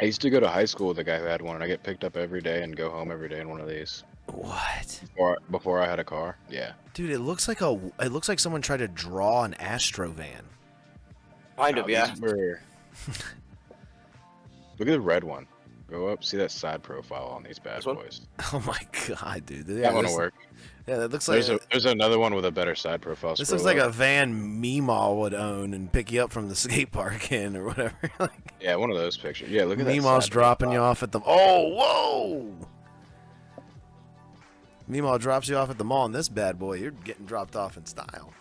I used to go to high school with a guy who had one, and I get picked up every day and go home every day in one of these. What? Before I had a car. Yeah. Dude, it looks like a. It looks like someone tried to draw an Astro van. Kind of, yeah. These were... Look at the red one. Go up, see that side profile on these bad This one? boys. Oh my god, dude. Yeah, That one will this- work. Yeah, that looks like. There's another one with a better side profile. This Scroll looks like up. a van Meemaw would own and pick you up from the skate park in or whatever. Like, Yeah, one of those pictures. Yeah, look at that. Meemaw's side dropping you profile. off at the. Oh, whoa! Meemaw drops you off at the mall, and this bad boy, you're getting dropped off in style.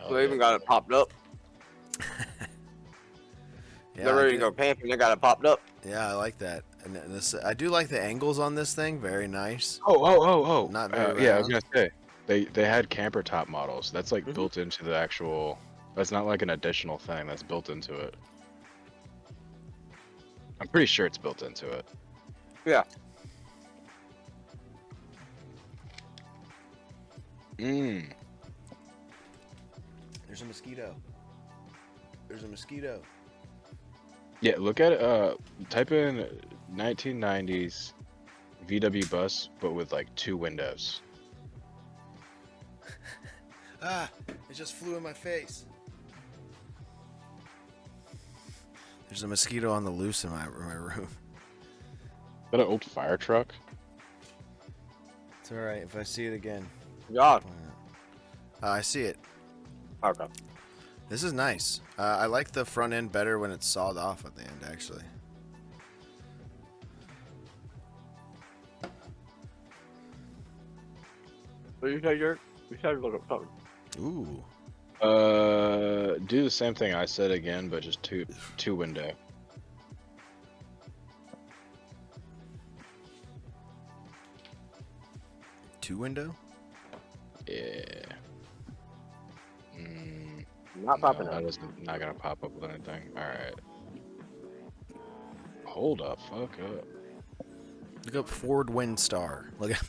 Oh, They even yeah. got it popped up. Yeah, They're I ready to do- go camping. They got it popped up. Yeah, I like that. And this, I do like the angles on this thing. Very nice. Oh. Not very yeah, I was round. gonna say they had camper top models. That's like Mhm. built into the actual. That's not like an additional thing. That's built into it. I'm pretty sure it's built into it. Yeah. Mmm. There's a mosquito. There's a mosquito. Yeah, look at type in 1990s VW bus, but with like 2 windows. Ah, it just flew in my face. There's a mosquito on the loose in my room. Is that an old fire truck? It's alright if I see it again. God. I see it. Okay. This is nice. I like the front end better when it's sawed off at the end, actually. What did you say, Jerk? You said look up something. Ooh. Do the same thing I said again, but just two window. Two window? Yeah. Mm, Not popping no, up. that is not gonna pop up with anything. All right. Hold up, fuck up. Look up Ford Windstar. Look at.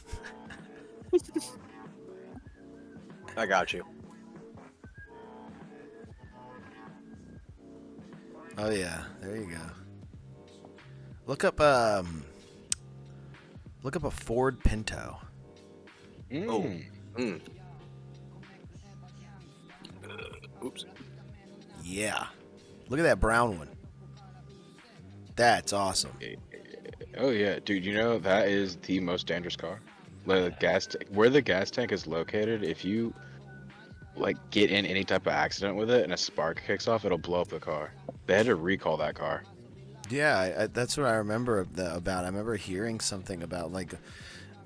I got you. Oh yeah, there you go. Look up a Ford Pinto. Mm. Mm. Oops. Yeah. Look at that brown one. That's awesome. Oh yeah, dude. You know that is the most dangerous car. Like where the gas tank is located. If you like get in any type of accident with it and a spark kicks off, it'll blow up the car. They had to recall that car. Yeah, that's what I remember about. I remember hearing something about like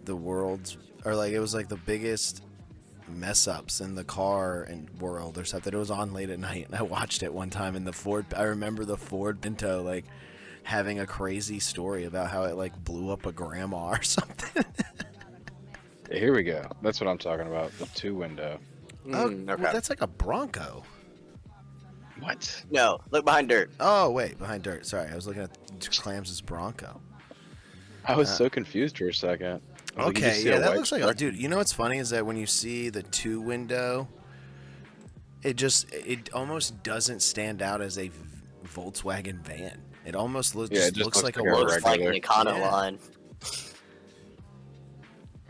the world's, or like it was like the biggest mess ups in the car and world or something. It was on late at night, and I watched it one time. In the Ford, I remember the Ford Pinto like having a crazy story about how it like blew up a grandma or something. Here we go. That's what I'm talking about. The 2 window. Oh, Okay. well, that's like a Bronco. What? No, look behind dirt. Oh wait, behind dirt. Sorry, I was looking at Clams' Bronco. I was so confused for a second. I was like, you Okay, just see yeah, a that white looks like a truck. dude. You know what's funny is that when you see the 2 window, it almost doesn't stand out as a Volkswagen van. It almost Yeah, it just just looks like a looks like a Volkswagen. Looks like an regular- Econoline.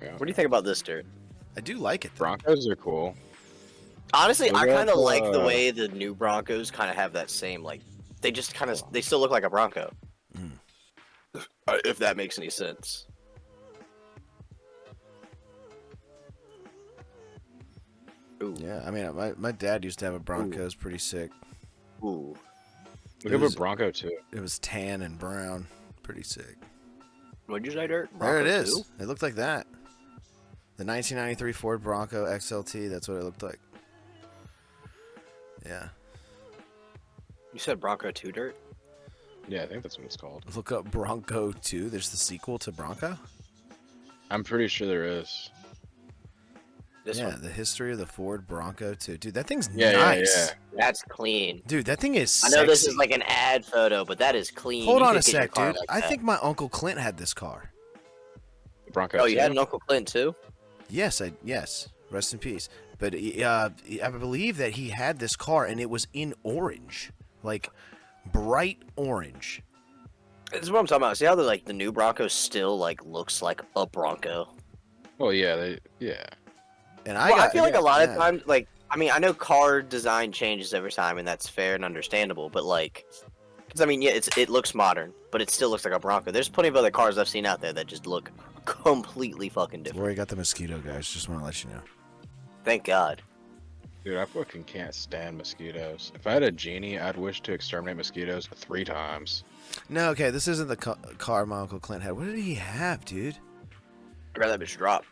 Yeah. What do you think about this dirt? I do like it. Though. Broncos are cool. Honestly, What I kind of about, like the way the new Broncos kind of have that same like. They just kind of they still look like a Bronco. If that makes any sense. Ooh. Yeah, I mean, my dad used to have a Bronco. It was pretty sick. Ooh. Look It at was- a Bronco too. It was tan and brown. Pretty sick. What'd you say, dirt? There it Bronco is. too? It looked like that. The 1993 Ford Bronco XLT. That's what it looked like. Yeah. You said Bronco 2 dirt? Yeah, I think that's what it's called. Look up Bronco 2. There's the sequel to Bronco. I'm pretty sure there is. This Yeah, one. the history of the Ford Bronco too. Dude, that thing's Yeah, nice. That's clean. Dude, that thing is I sexy. know this is like an ad photo, but that is clean. Hold You on could a get your sec, car dude. like I that. think my Uncle Clint had this car. Bronco. Oh, you had 2? an Uncle Clint too? Yes, rest in peace. But I believe that he had this car, and it was in orange, like bright orange. This is what I'm talking about. See how the new Bronco still like looks like a Bronco? Well, yeah, yeah. And I feel like a lot of yeah. times, like, I mean, I know car design changes every time, and that's fair and understandable. But like, because I mean, yeah, it looks modern, but it still looks like a Bronco. There's plenty of other cars I've seen out there that just look completely fucking different. Lori got the mosquito, guys. Just want to let you know. Thank God. Dude, I fucking can't stand mosquitoes. If I had a genie, I'd wish to exterminate mosquitoes 3 times. No, okay, this isn't the car my Uncle Clint had. What did he have, dude? I'd rather that bitch drop.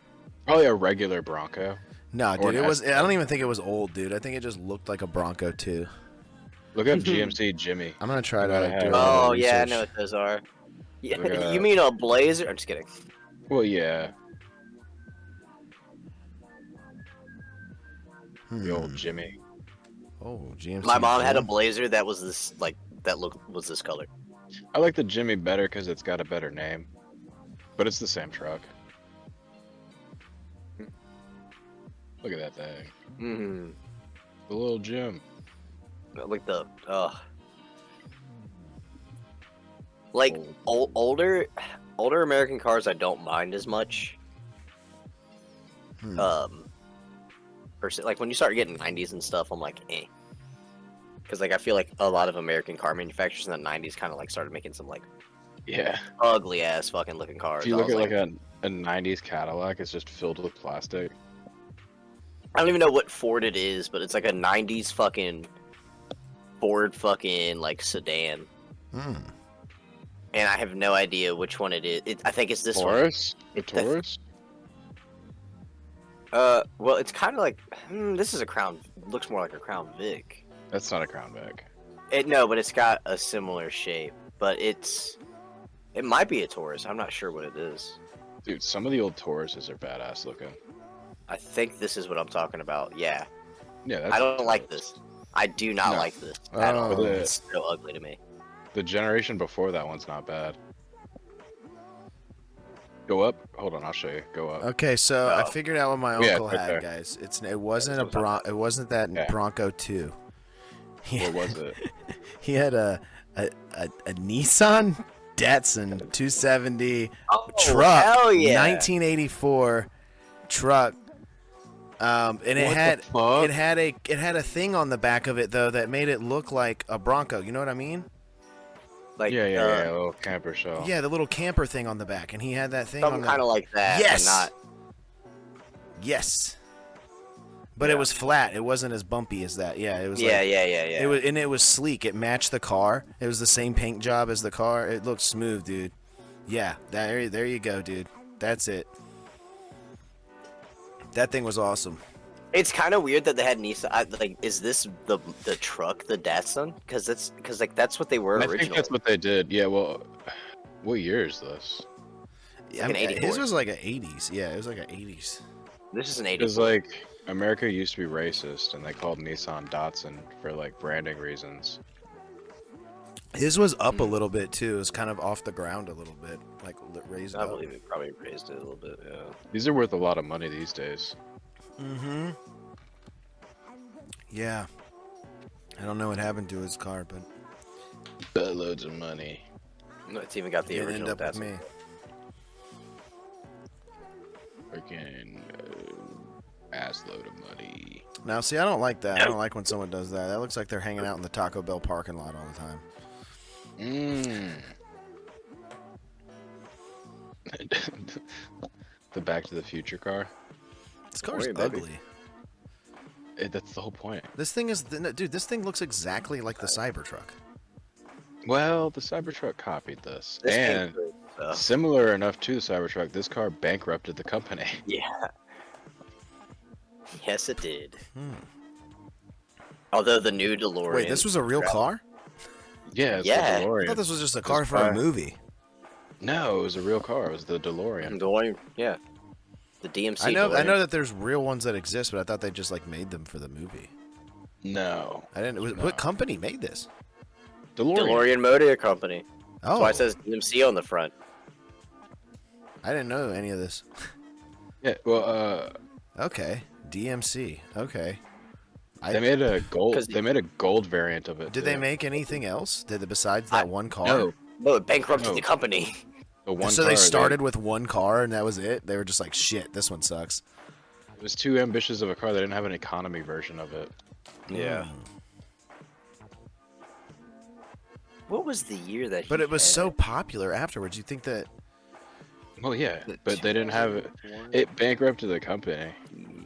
Probably a regular Bronco. No, Or dude, an it was. S-Club. I don't even think it was old, dude. I think it just looked like a Bronco too. Look up GMC Jimmy. I'm gonna try to Gotta do a have- little Oh yeah, I research. know what those are. Yeah, Look at you mean a Blazer? I'm just kidding. Well, yeah, the old Hmm. Jimmy. Oh, GMC. My mom had a Jim. Blazer that was this was this color. I like the Jimmy better because it's got a better name, but it's the same truck. Look at that thing, Mm-hmm. the little Jim. Like the like older American cars I don't mind as much. Hmm. Like when you start getting 90s and stuff, I'm like, eh. Because like I feel like a lot of American car manufacturers in the 90s kind of like started making some like Yeah. ugly ass fucking looking cars. If you I look was at like a '90s Cadillac, it's just filled with plastic. I don't even know what Ford it is, but it's like a 90s fucking Ford fucking like sedan. Hmm. And I have no idea which one it is. I think it's this one. Taurus? The Taurus? Well, it's kind of like this is a Crown. Looks more like a Crown Vic. That's not a Crown Vic. No, but it's got a similar shape. But it might be a Taurus. I'm not sure what it is. Dude, some of the old Tauruses are badass looking. I think this is what I'm talking about. Yeah. Yeah, that's I don't like this. I do not No. like this at all. Oh. It's so ugly to me. the generation before that one's not bad. Go up. Hold on, I'll show you. Go up. Okay, so I Oh. figured out what my Yeah, uncle right had, there. guys. It wasn't That's what I'm it wasn't that Yeah. Bronco 2. What was it? He had a Nissan Datsun 270 truck, hell yeah. 1984 truck. And What the fuck? it had a thing on the back of it though that made it look like a Bronco. You know what I mean? Like, Yeah, a little camper shell. Yeah, the little camper thing on the back, and he had that thing on something the kind of like that. Yes! But not. Yes. But it was flat. It wasn't as bumpy as that. Yeah, it was. Yeah, like, yeah. It was sleek. It matched the car. It was the same paint job as the car. It looked smooth, dude. Yeah, there you go, dude. That's it. That thing was awesome. It's kind of weird that they had Nissan. Like, is this the truck, the Datsun? Because that's what they were I think originally. that's what they did. Yeah, well, what year is this? like an 84. His was like an 80s. Yeah, it was like an 80s. This is an Because 84. like America used to be racist, and they called Nissan Datsun for like branding reasons. His was up a little bit too. It was kind of off the ground a little bit, like raised I up. believe it probably raised it a little bit. Yeah. These are worth a lot of money these days. Mm-hmm. Yeah. I don't know what happened to his car, but Loads of money. It's even got the it ended original up with Datsun. me. Freaking ass load of money. Now, see, I don't like that. I don't like when someone does that. That looks like they're hanging out in the Taco Bell parking lot all the time. The Back to the Future car. This car's worry, baby. ugly. That's the whole point. This thing is, dude. This thing looks exactly like the Cybertruck. Well, the Cybertruck copied this, This came and through, so. similar enough to the Cybertruck, this car bankrupted the company. Yeah. Yes, it did. Hmm. Although the new DeLorean. Wait, this was a real car? Yeah, it's Yeah. the I DeLorean. thought this was just a car This for a car- movie. No, it was a real car. It was the DeLorean. DeLorean. Yeah. The DMC. I know DeLorean. that there's real ones that exist, but I thought they just like made them for the movie. No. I didn't. What company made this? DeLorean. DeLorean Motor Company. That's Oh, why it says DMC on the front. I didn't know any of this. Yeah. Well, Okay, DMC. Okay. they made a gold. 'Cause They made a gold variant of it. Did too. they make anything else? Did they besides that one car? No. No, it bankrupted No. the company. The one So car, they started with one car and that was it. They were just like, shit, this one sucks. It was too ambitious of a car. They didn't have an economy version of it. Yeah. What was the year that? But he it was had so popular afterwards. You think that? Well, yeah, The but they didn't have it. It bankrupted the company.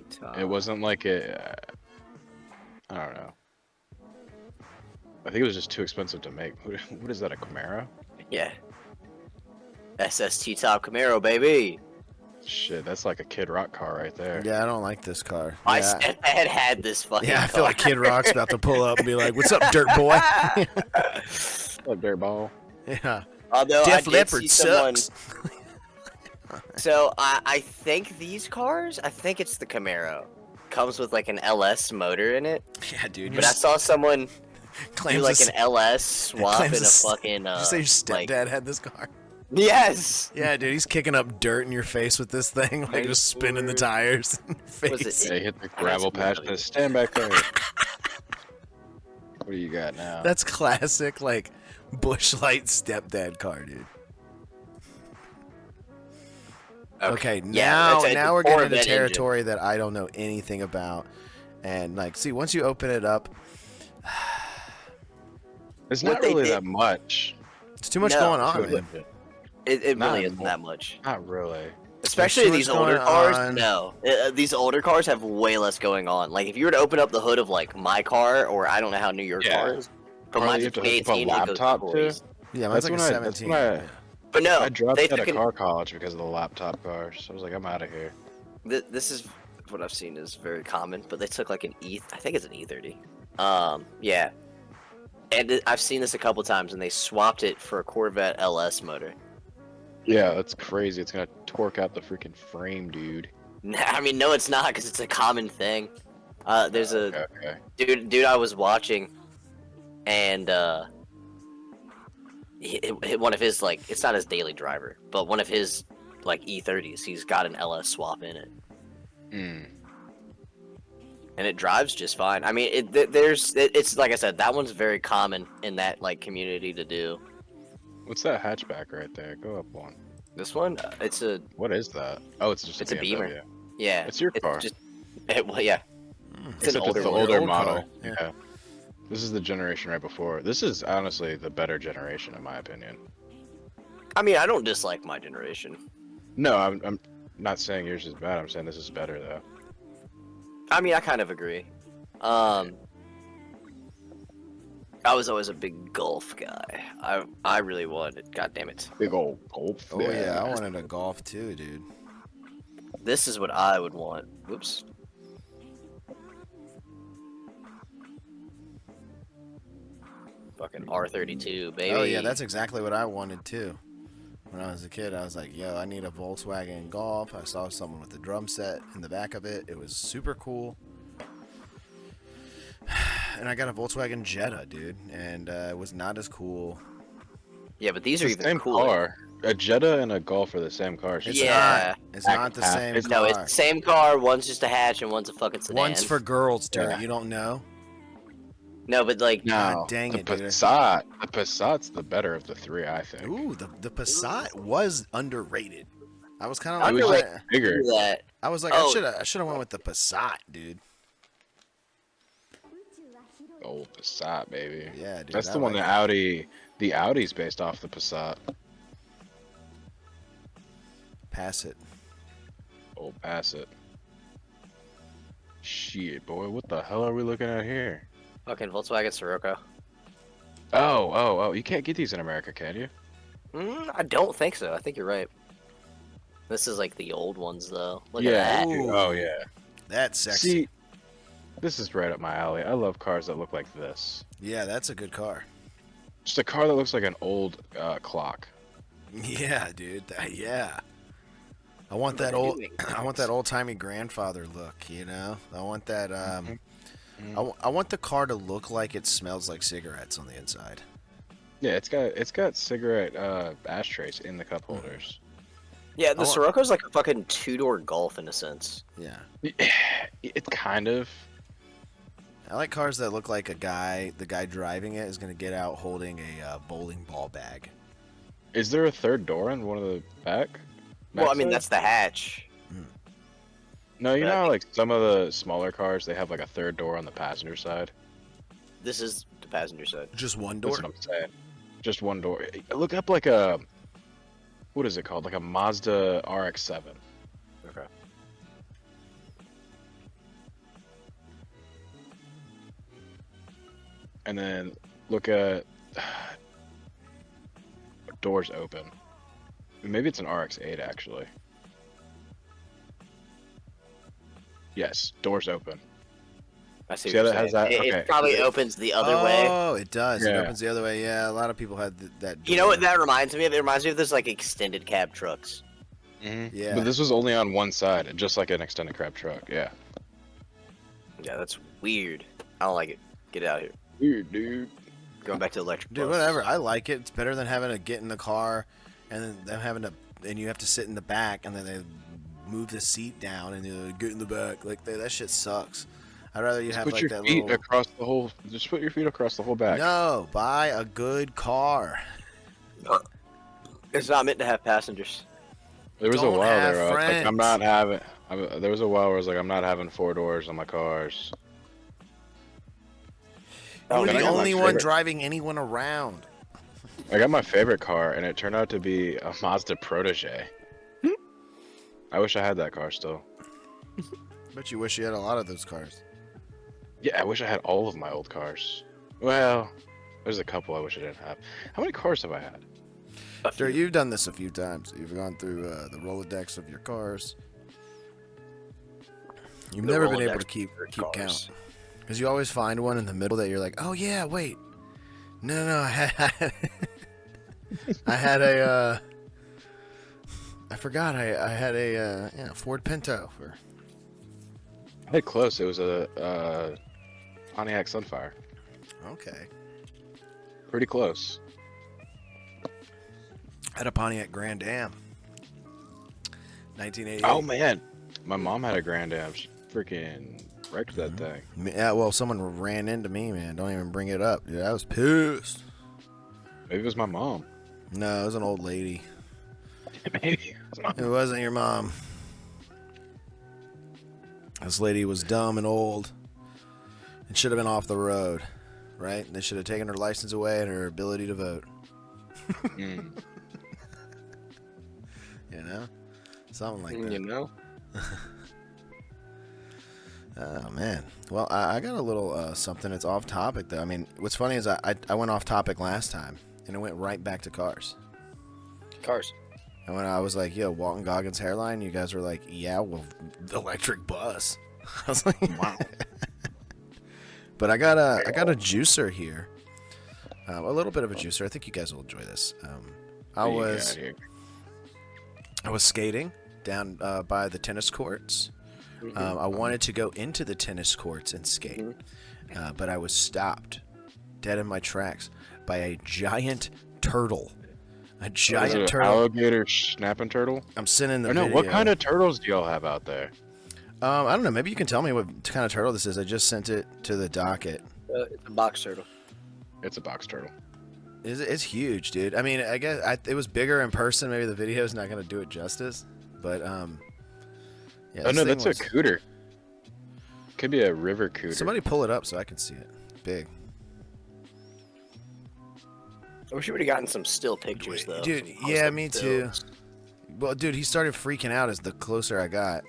Top. It wasn't like a. I don't know. I think it was just too expensive to make. What is that? A Camaro? Yeah. SST Top Camaro, baby. Shit, that's like a Kid Rock car right there. Yeah, I don't like this car. My Yeah, stepdad had this fucking. yeah, I feel car. like Kid Rock's about to pull up and be like, "What's up, dirt boy?" Like dirt ball. Yeah. Although I Def did Leppard see someone. sucks. So I think these cars. I think it's the Camaro. Comes with like an LS motor in it. Yeah, dude. But I saw someone do claims like this- an LS swap claims in a this- fucking. Did you say your stepdad like, had this car? yes. Yeah, dude, he's kicking up dirt in your face with this thing, like just spinning the tires in your Was it- face. They hit the gravel patch. Just stand back there. What do you got now? That's classic, like Bush Light stepdad car, dude. Okay, now it's a now we're getting Corvette into engine. territory that I don't know anything about, and like, see, once you open it up, It's what not they really did- that much. it's too much No, going to on, a man. legit- It Not really isn't more. that much. Not really. Especially too these much older going cars. on. No, these older cars have way less going on. Like if you were to open up the hood of like my car, or I don't know how new your Yeah. car is, but Probably mine's a have to hook up a 2018. It goes laptop, too. crazy. Yeah, mine's That's like a when I- 17. that's when yeah. But no, I dropped they out of took an- car college because of the laptop cars. So I was like, I'm out of here. This is what I've seen is very common. But they took like an I think it's an E30. Yeah, and I've seen this a couple times, and they swapped it for a Corvette LS motor. Yeah, that's crazy. It's gonna torque out the freaking frame, dude. I mean, no, it's not because it's a common thing. There's a Okay. dude I was watching, and one of his like it's not his daily driver, but one of his like E30s, he's got an LS swap in it, Hmm. and it drives just fine. I mean, it's like I said, that one's very common in that like community to do. What's that hatchback right there? Go up one. This one, it's a What is that? Oh, it's just It's a BMW. Beamer. yeah. It's your car. Well, yeah. It's an Except older it's the one. older Old model. car, yeah. Yeah. This is the generation right before. This is honestly the better generation, in my opinion. I mean, I don't dislike my generation. No, I'm not saying yours is bad. I'm saying this is better though. I mean, I kind of agree. I was always a big Golf guy. I really wanted. God damn it! Big old Golf. Oh yeah, I wanted a Golf too, dude. This is what I would want. Whoops. Fucking R32, baby. Oh yeah, that's exactly what I wanted too. When I was a kid, I was like, "Yo, I need a Volkswagen Golf." I saw someone with a drum set in the back of it. It was super cool. And I got a Volkswagen Jetta, dude, and it was not as cool. Yeah, but these It's are the even same cooler. car. A Jetta and a Golf are the same car. It's Yeah. not. It's not the same car. No, it's the same car. One's just a hatch and one's a fucking sedan. One's for girls, dude. Yeah. You don't know? No, but like No, God dang the it, dude. Passat. The Passat's the better of the three, I think. Ooh, the Passat was underrated. I was kind of It was like, just bigger. that. I was like, Oh. I should have went with the Passat, dude. Old Passat, baby. Yeah, dude. That's I the one like that Audi. The Audi's based off the Passat. Pass it. Oh, pass it. Shit, boy, what the hell are we looking at here? Fucking Volkswagen Sirocco. Oh, you can't get these in America, can you? I don't think so. I think you're right. This is like the old ones, though. Look yeah. at that. Dude. Oh, yeah. That's sexy. See, this is right up my alley. I love cars that look like this. Yeah, that's a good car. Just a car that looks like an old clock. Yeah, dude. Yeah. I want that They do old, make I want that old timey grandfather look. You know, I want that. I want the car to look like it smells like cigarettes on the inside. Yeah, it's got cigarette ashtrays in the cup holders. Yeah, the I want- Sirocco's like a fucking two-door Golf in a sense. Yeah, It's kind of. I like cars that look like the guy driving it is gonna get out holding a bowling ball bag. Is there a third door in one of the back? Well, I mean, backside? that's the hatch. No, you but know I how, think- like some of the smaller cars, they have like a third door on the passenger side. This is the passenger side. Just one That's door. what I'm saying. Just one door. Look up like a, what is it called? Like a Mazda RX-7. Okay. And then look at doors open. Maybe it's an RX-8 actually. Yes, doors open. I see See what how you're that has saying. that? It Okay. probably opens the other way. Oh, it does. It Yeah. opens the other way. Yeah, a lot of people had that. You know what door. that reminds me of? It reminds me of those like extended cab trucks. Yeah. But this was only on one side, just like an extended crab truck. Yeah. Yeah, that's weird. I don't like it. Get out of here. Weird, dude. Going back to electric. Dude, bus. whatever. I like it. It's better than having to get in the car and then them having to, and you have to sit in the back and then they move the seat down and you get in the back. Like that shit sucks. I'd rather you Just have put like your that feet little. across the whole. Just put your feet across the whole back. No, buy a good car. It's not meant to have passengers. There was a Don't while have there. I was like, I'm friends. not having. There was a while where I was like, I'm not having 4 doors on my cars. Oh, You're then the I got my only one favorite- driving anyone around. I got my favorite car, and it turned out to be a Mazda Protege. I wish I had that car still. Bet you wish you had a lot of those cars. Yeah, I wish I had all of my old cars. Well, there's a couple I wish I didn't have. How many cars have I had? Dirt, you've done this a few times. You've gone through the Rolodex of your cars. You've The never been Rolodex able to keep of your count. cars. Because you always find one in the middle that you're like, oh yeah, wait. No, I had I had a I forgot I had a Ford Pinto for I had close. It was a Pontiac Sunfire. okay. Pretty close. I had a Pontiac Grand Am. 1988. Oh man, my mom had a Grand Am. She freaking wrecked that thing. Yeah, well, someone ran into me, man. Don't even bring it up. Dude, I was pissed. Maybe it was my mom. No, it was an old lady. Maybe it was my It wasn't your mom. This lady was dumb and old and should have been off the road, right? They should have taken her license away and her ability to vote. Mm. You know? Something like that. You know? Oh, man. Well, I got a little something that's off topic, though. I mean, what's funny is I went off topic last time, and it went right back to cars. Cars. And when I was like, yo, Walton Goggins hairline, you guys were like, yeah, well, electric bus. I was like, wow. But I got a juicer here. A little bit of a juicer. I think you guys will enjoy this. I was skating down by the tennis courts. I wanted to go into the tennis courts and skate, but I was stopped dead in my tracks by a giant turtle. A giant turtle. Alligator snapping turtle. I'm sending the I know. video. What kind of turtles do y'all have out there? I don't know. Maybe you can tell me what kind of turtle this is. I just sent it to the docket. It's a box turtle. It's a box turtle. It's huge, dude. I mean, I guess it was bigger in person. Maybe the video's not gonna do it justice. But yeah. Oh this no, thing that's was- a cooter. Could be a river cooter. Somebody pull it up so I can see it. It's big. I wish you would have gotten some still pictures though. Dude, Some yeah, close-up me too. stills. Well, dude, he started freaking out as the closer I got.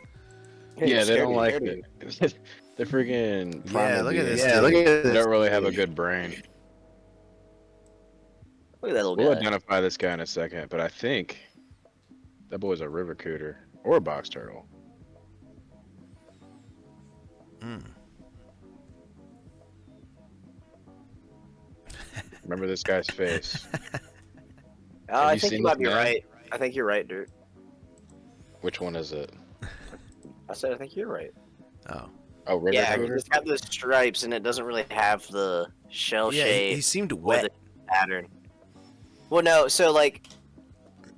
Yeah, they don't like it. it. They're freaking. Yeah, look at this. Yeah, look dude. at They this. don't really have a good brain. Look at that little We'll guy. identify this guy in a second, but I think that boy's a river cooter or a box turtle. Remember this guy's face. I you think seen you might this be guy? right. I think you're right, Dirt. Which one is it? I said I think you're right. Oh. Oh, River Yeah, Cooter? it's got those stripes and it doesn't really have the shell Yeah, shape he seemed or wet. the pattern. Well, no, so like,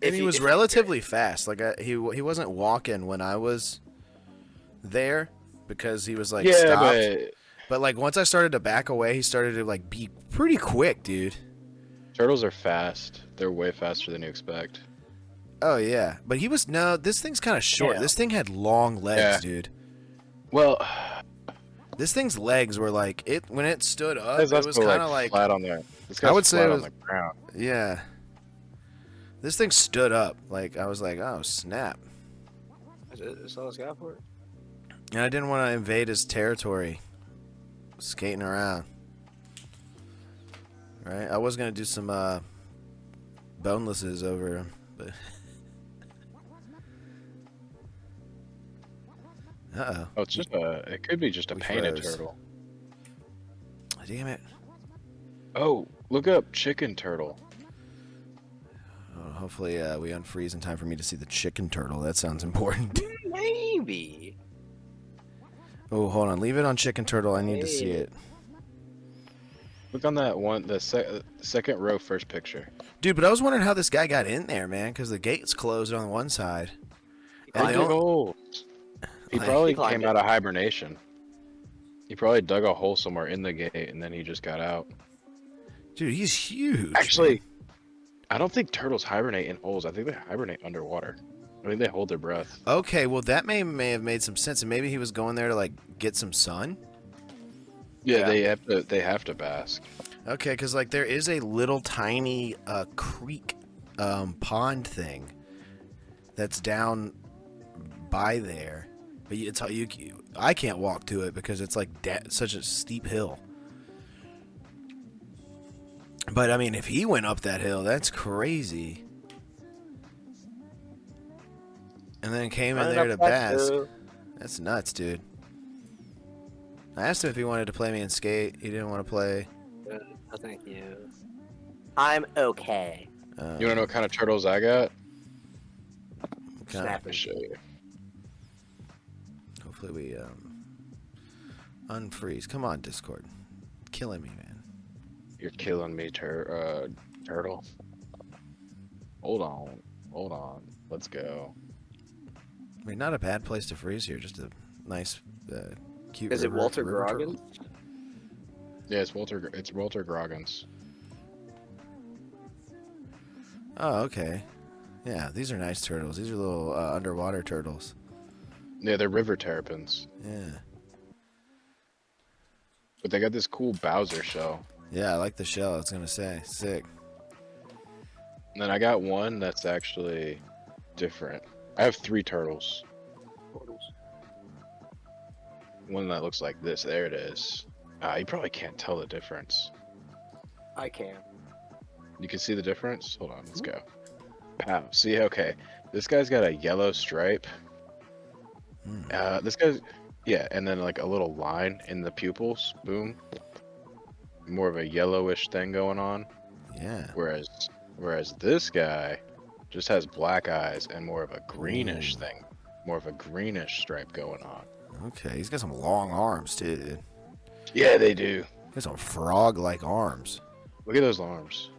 And he was relatively fast. Like he wasn't walking when I was there because he was like Yeah, stopped. But like once I started to back away, he started to like be pretty quick, dude. turtles are fast. They're way faster than you expect. Oh yeah, but he was no. This thing's kind of short. Yeah. This thing had long legs, Yeah. dude. Well, This thing's legs were like it when it stood up. it's It was also kind of like flat on the. This I guy's would say flat it on was- the ground. yeah. This thing stood up. Like I was like, oh snap. That's all it's got for it. And I didn't want to invade his territory. Skating around. Right? I was gonna do some bonelesses over him, but uh-oh. Oh, it's just a. It could be just a We painted froze. turtle. Damn it. Oh, look up chicken turtle. Oh, hopefully we unfreeze in time for me to see the chicken turtle. That sounds important. Maybe. Oh, hold on. Leave it on chicken turtle. I need to see it. Look on that one, the second row, first picture. Dude, but I was wondering how this guy got in there, man, because the gate's closed on one side. And they don't- Oh, he Like- probably He climbed came it. out of hibernation. He probably dug a hole somewhere in the gate and then he just got out. Dude, he's huge. Actually, man. I don't think turtles hibernate in holes. I think they hibernate underwater. I think they hold their breath. Okay, well, that may have made some sense. And maybe he was going there to, like, get some sun? Yeah, Yeah. they have to bask. Okay, because, like, there is a little tiny creek pond thing that's down by there. But it's I can't walk to it because it's, like, such a steep hill. But, I mean, if he went up that hill, that's crazy. And then came in there to bask. That's nuts, dude. I asked him if he wanted to play me in skate. He didn't want to play. No, thank you. I'm okay. You want to know what kind of turtles I got? Snapping. I'll show you. Hopefully we unfreeze. Come on, Discord. Killing me, man. You're killing me, turtle. Hold on. Let's go. I mean, not a bad place to freeze here. Just a nice, cute. Is it Walter river Grogan? turtle. Yeah, it's Walter Groggins. Oh, okay. Yeah, these are nice turtles. These are little underwater turtles. Yeah, they're river terrapins. Yeah. But they got this cool Bowser shell. Yeah, I like the shell. I was gonna say, sick. And then I got one that's actually different. I have 3 turtles. One that looks like this. There it is. You probably can't tell the difference. I can. You can see the difference? Hold on, let's go. Pow. See, okay. This guy's got a yellow stripe. This guy's, yeah, and then like a little line in the pupils. Boom. More of a yellowish thing going on. Yeah. Whereas this guy just has black eyes and more of a greenish Ooh. thing. More of a greenish stripe going on. Okay, he's got some long arms too, dude. Yeah, they do. He's got some frog-like arms. Look at those arms.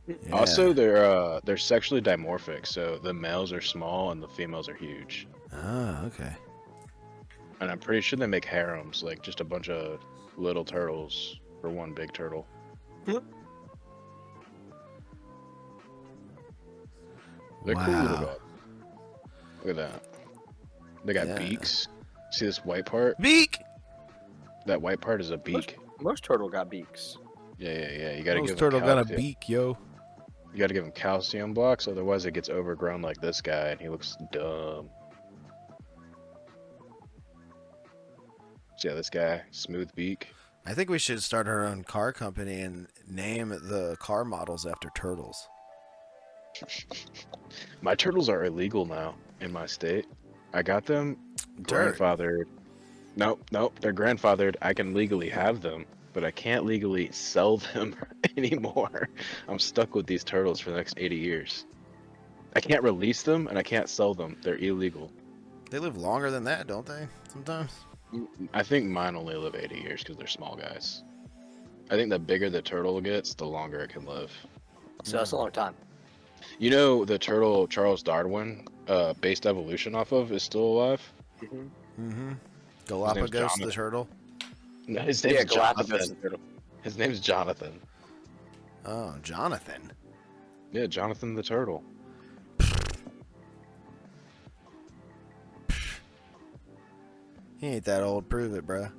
Yeah. Also, they're sexually dimorphic, so the males are small and the females are huge. Ah, okay. And I'm pretty sure they make harems, like just a bunch of little turtles for one big turtle. They're cool little Wow. guys. Look at that. They got Yeah. beaks. See this white part? Beak. That white part is a beak. Most turtle got beaks. Yeah. You gotta Those give turtle him got a calcium. beak, yo. You gotta give him calcium blocks, otherwise it gets overgrown like this guy, and he looks dumb. So yeah, this guy, smooth beak. I think we should start our own car company and name the car models after turtles. My turtles are illegal now in my state. I got them Dirt. grandfathered. Nope, they're grandfathered. I can legally have them, but I can't legally sell them anymore. I'm stuck with these turtles for the next 80 years. I can't release them and I can't sell them. They're illegal. They live longer than that, don't they? Sometimes. I think mine only live 80 years because they're small guys. I think the bigger the turtle gets, the longer it can live. So that's a long time. You know, the turtle Charles Darwin based evolution off of is still alive? Mm-hmm. name's Galapagos, the Jonathan. turtle. No, his Yeah, name's Galapagos Jonathan. the turtle. His name's Jonathan. Oh, Jonathan. Yeah, Jonathan the turtle. He ain't that old. Prove it, bruh.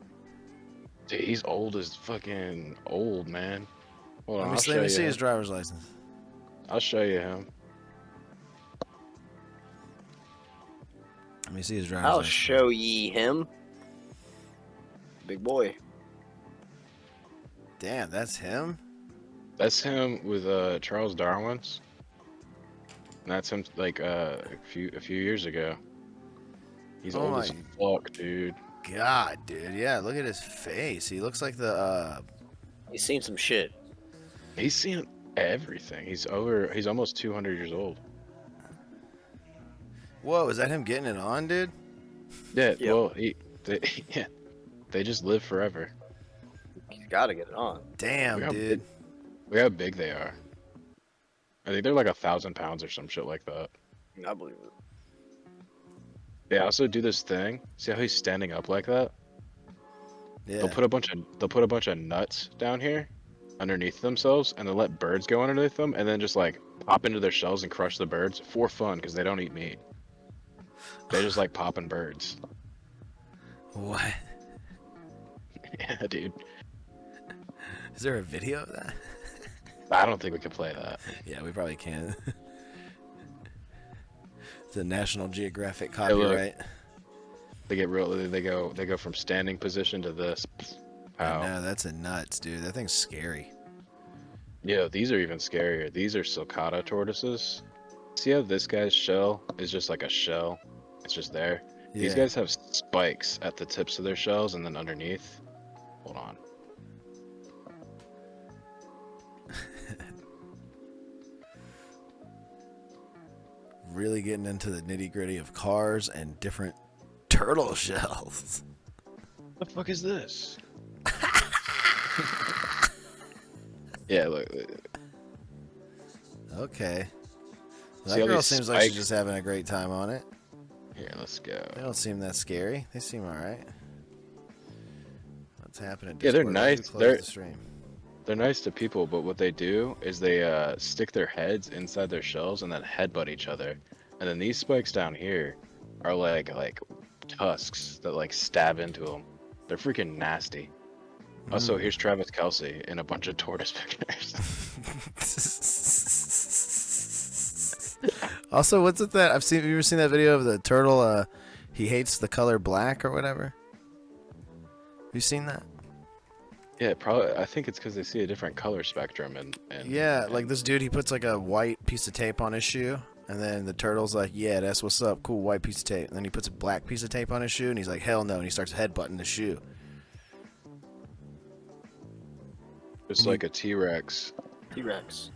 Dude, he's old as fucking old, man. Hold on, Let I'll me show see you. his driver's license. I'll show you him. Let me see his driver's I'll license. show ye him. Big boy. Damn, that's him? That's him with Charles Darwin's. And that's him like a few years ago. He's Oh old my as fuck, dude. God, dude. Yeah, look at his face. He looks like the He's seen some shit. He's seen everything. He's almost 200 years old. Whoa, is that him getting it on, dude? Yeah, Yep. well, yeah, they just live forever. He's gotta get it on. Damn, Look how dude. Look how big they are. I think they're like 1,000 pounds or some shit like that. I believe it. They also do this thing. See how he's standing up like that? Yeah. They'll put a bunch of nuts down here underneath themselves, and they'll let birds go underneath them, and then just like pop into their shells and crush the birds for fun because they don't eat meat. They just like popping birds. What? Yeah, dude. Is there a video of that? I don't think we could play that. Yeah, we probably can. It's a National Geographic Hey, look. copyright. They get real. They go from standing position to this. Pow. No, that's a nuts, dude. That thing's scary. Yeah, these are even scarier. These are sulcata tortoises. See how this guy's shell is just like a shell? It's just there. These Yeah. guys have spikes at the tips of their shells and then underneath. Hold on. Really getting into the nitty gritty of cars and different turtle shells. What the fuck is this? Yeah, look. Okay. See That how girl these seems like she's spikes- just having a great time on it. Here, let's go. They don't seem that scary. They seem alright. What's happening? Yeah, they're Discord? Why'd you nice. close the stream? They're nice to people, but what they do is they stick their heads inside their shells and then headbutt each other. And then these spikes down here are like tusks that like stab into them. They're freaking nasty. Also, here's Travis Kelsey in a bunch of tortoise pictures. Also, what's it that have you ever seen that video of the turtle? He hates the color black or whatever. You seen that? Yeah, probably. I think it's because they see a different color spectrum and Yeah, like this dude, he puts like a white piece of tape on his shoe, and then the turtle's like, "Yeah, that's what's up, cool white piece of tape." And then he puts a black piece of tape on his shoe, and he's like, "Hell no!" And he starts headbutting the shoe. just like a T-Rex. T-Rex.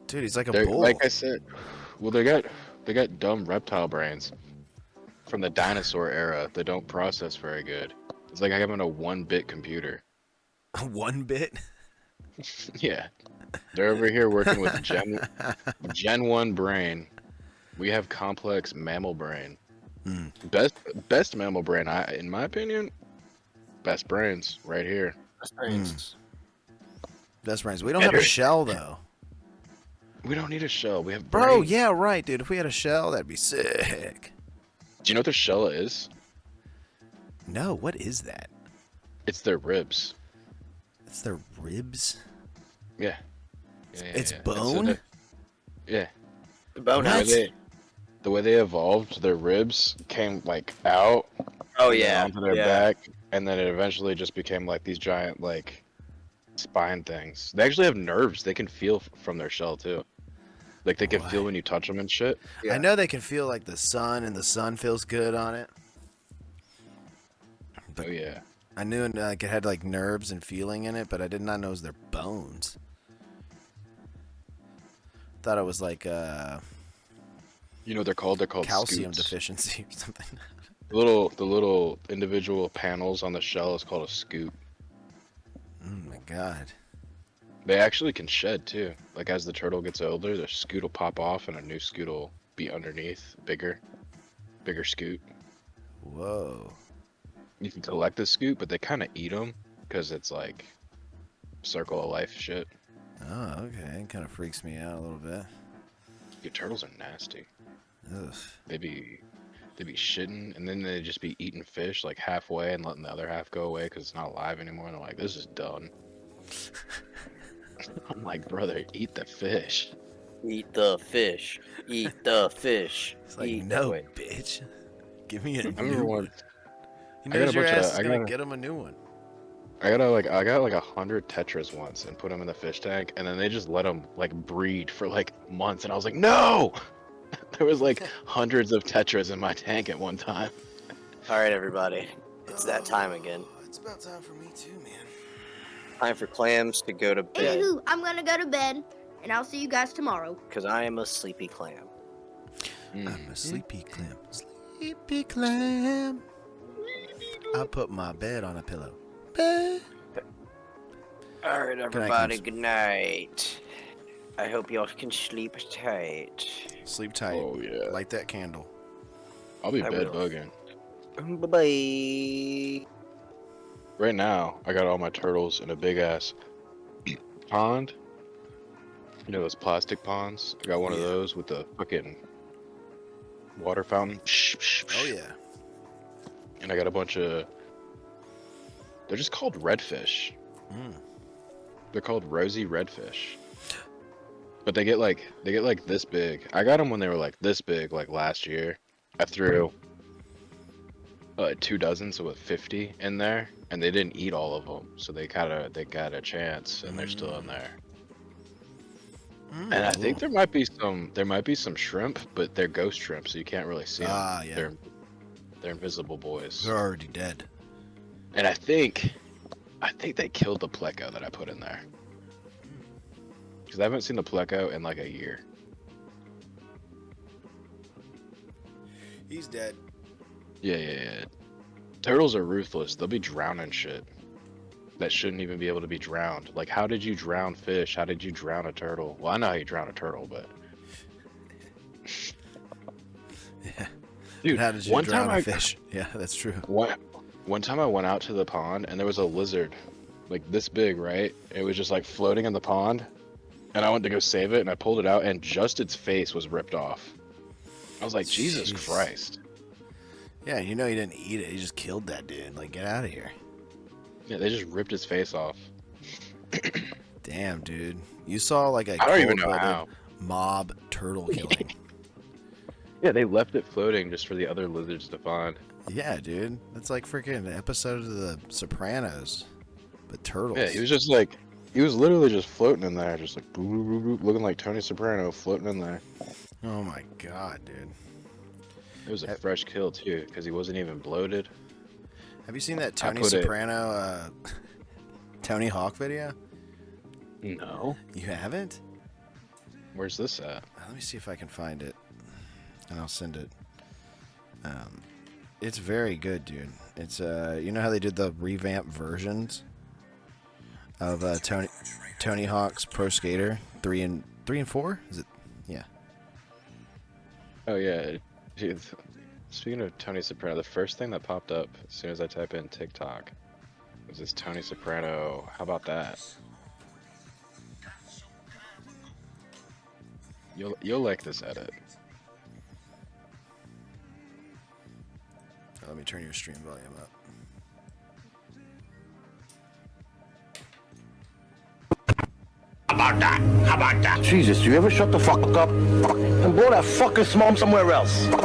Dude, he's like a They're- bull. Like I said, well, they got dumb reptile brains from the dinosaur era that don't process very good. It's like having a 1-bit computer. 1 bit. Yeah, they're over here working with Gen 1 brain. We have complex mammal brain. Best mammal brain, in my opinion, best brains right here. That's brains. Best friends. We don't have a shell though. We don't need a shell. We have Bro, brains. yeah, right, dude. If we had a shell, that'd be sick. Do you know what the shell is? No, what is that? It's their ribs. It's their ribs. Yeah. It's yeah. bone? Yeah. The bone What? house. The way they evolved, their ribs came like out Oh and then yeah. onto their yeah. back, and then it eventually just became like these giant like spine things. They actually have nerves. They can feel from their shell too. Like they can feel when you touch them and shit. Yeah. I know they can feel like the sun, and the sun feels good on it. Oh yeah. I knew like it had like nerves and feeling in it, but I did not know it was their bones. Thought it was like You know what they're called? They're called calcium scoots. deficiency or something. The little individual panels on the shell is called a scoot. Oh my god. They actually can shed too. Like as the turtle gets older, the scoot will pop off and a new scoot will be underneath, bigger scoot. Whoa. You can collect the scoot, but they kind of eat them because it's like circle of life shit. Oh, okay. It kind of freaks me out a little bit. Your turtles are nasty. Ugh. They be shitting, and then they just be eating fish like halfway and letting the other half go away because it's not alive anymore. And they're like, "This is done." I'm like, brother, eat the fish. Eat the fish. Eat the fish. It's like, Eat no, the... bitch. Give me a I new remember one. once He I got knows a your bunch ass of- is I gonna got a- get him a new one. I got like 100 tetras once and put them in the fish tank, and then they just let them like breed for like months, and I was like, no. There was like hundreds of tetras in my tank at one time. Alright, everybody. It's that time again. It's about time for me too, man. Time for clams to go to bed. Anywho, I'm gonna go to bed, and I'll see you guys tomorrow. Because I am a sleepy clam. I'm a sleepy clam. Sleepy clam. I put my bed on a pillow. Bed. Alright, night, everybody. Clams. Good night. I hope y'all can sleep tight. Sleep tight. Oh yeah. Light that candle. I'll be I bed will. bugging. Bye-bye. Right now, I got all my turtles in a big ass pond. You know those plastic ponds? I got one of Yeah. those with the fucking water fountain. Oh yeah. And I got a bunch of. They're just called redfish. Mm. They're called rosy redfish. But they get like this big. I got them when they were like this big, like last year. I threw 2 dozen, so with 50 in there, and they didn't eat all of them, so they got a chance, and they're still in there. And I think there might be some shrimp, but they're ghost shrimp, so you can't really see them. Ah, yeah. They're invisible boys. They're already dead. And I think they killed the pleco that I put in there. Because I haven't seen the pleco in like a year. He's dead. Yeah. Turtles are ruthless. They'll be drowning shit that shouldn't even be able to be drowned. Like, how did you drown fish? How did you drown a turtle? Well, I know how you drown a turtle, but Yeah. dude, How did you one drown time a I fish? Yeah, that's true. one time I went out to the pond and there was a lizard, like this big, right? It was just like floating in the pond, and I went to go save it, and I pulled it out, and just its face was ripped off. I was like, Jesus Jeez. Christ. Yeah, you know he didn't eat it. He just killed that dude. Like, get out of here. Yeah, they just ripped his face off. Damn, dude. You saw like a I don't even know cold-blooded how. mob turtle killing. Yeah, they left it floating just for the other lizards to find. Yeah, dude. That's like freaking episode of the Sopranos. But turtles. Yeah, he was literally just floating in there, just like boop, boop, boop, boop, looking like Tony Soprano floating in there. Oh my god, dude. It was a fresh kill too, because he wasn't even bloated. Have you seen that Tony put it- Soprano Tony Hawk video? No. You haven't? Where's this at? Let me see if I can find it. And I'll send it. It's very good, dude. It's you know how they did the revamped versions of Tony Hawk's Pro Skater 3 and 4? Is it? Yeah. Oh yeah. Dude, speaking of Tony Soprano, the first thing that popped up as soon as I type in TikTok was this Tony Soprano. How about that? You'll like this edit. Let me turn your stream volume up. How about that? Jesus, you ever shut the fuck up? And blow that fucking smoke somewhere else. What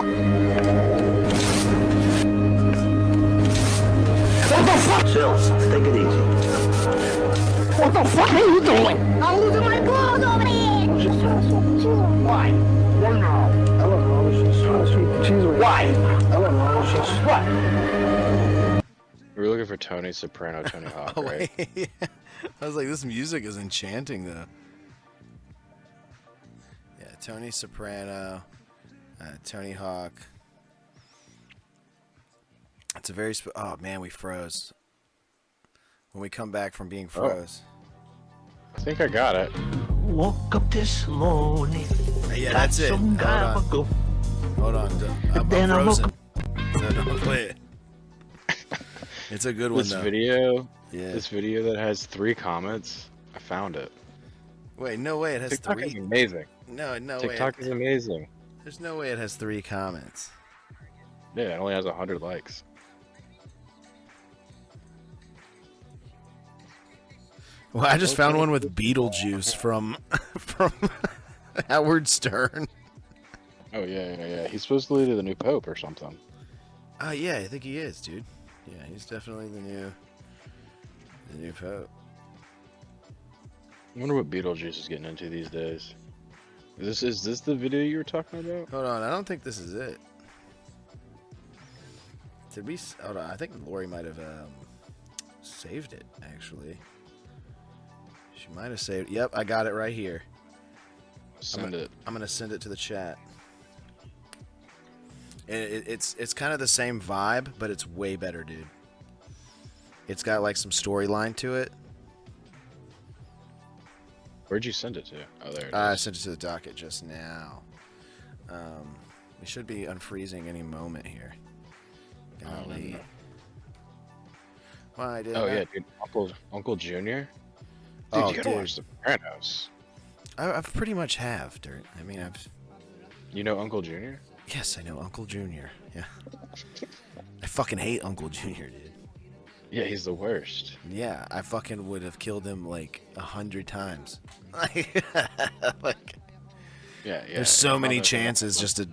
the fuck? Chill, take it easy. What the fuck are you doing? I'm losing my clothes over here. Why? Why now? I don't know. It's just sweet cheese. Why? I don't know. It's just What? We were looking for Tony Soprano, Tony Hawk, Oh, right? wait. I was like, this music is enchanting, though. Yeah, Tony Soprano. Tony Hawk. It's a very oh man, we froze. When we come back from being froze. I think I got it. Woke up this morning. Yeah, that's it. Some time Hold ago. on. Hold on. I'm Then I woke frozen. So don't play it. It's a good one This though. video, Yeah. this video that has 3 comments, I found it. Wait, no way it has TikTok 3. is amazing. No way. TikTok is amazing. There's no way it has 3 comments. Yeah, it only has 100 likes. Well, I just found one with Beetlejuice from Howard Stern. Oh yeah. He's supposedly the new pope or something. Oh yeah, I think he is, dude. Yeah, he's definitely the new pope. I wonder what Beetlejuice is getting into these days. Is this the video you were talking about? Hold on, I don't think this is it. Did we? Hold on, I think Lori might have saved it actually. She might have saved. Yep, I got it right here. Send it. I'm gonna send it to the chat. It's kind of the same vibe, but it's way better, dude. It's got like some storyline to it. Where'd you send it to? Oh, there it is. I sent it to the docket just now. We should be unfreezing any moment here. Golly. Why did Oh yeah, dude. Uncle Junior. Dude, Oh, you gotta dude. watch Sopranos. I've pretty much have, Dirt. I mean, You know Uncle Junior? yes, I know Uncle Junior. Yeah. I fucking hate Uncle Junior, dude. Yeah, he's the worst. Yeah, I fucking would have killed him like 100 times. Like, Yeah. there's so many Father- chances just to,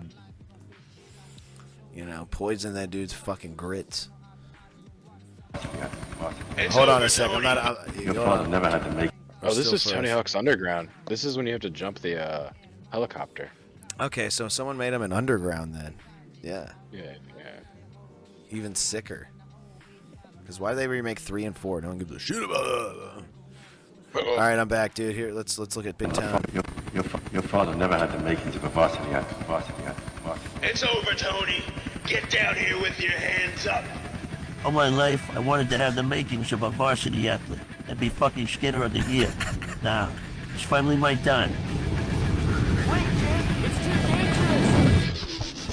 poison that dude's fucking grits. Hold on a second. I'm not. Your father never had to make. Oh, this still is Tony froze. Hawk's Underground. This is when you have to jump the helicopter. Okay, so someone made him an underground then. Yeah, Yeah. even sicker. Because why do they remake 3 and 4? No one gives a shit about that. All right, I'm back, dude. Here, let's look at Big Town. Your father never had to make it to the varsity. It's over, Tony. Get down here with your hands up. All my life, I wanted to have the makings of a varsity athlete and be fucking skater of the year. Now, it's finally my time.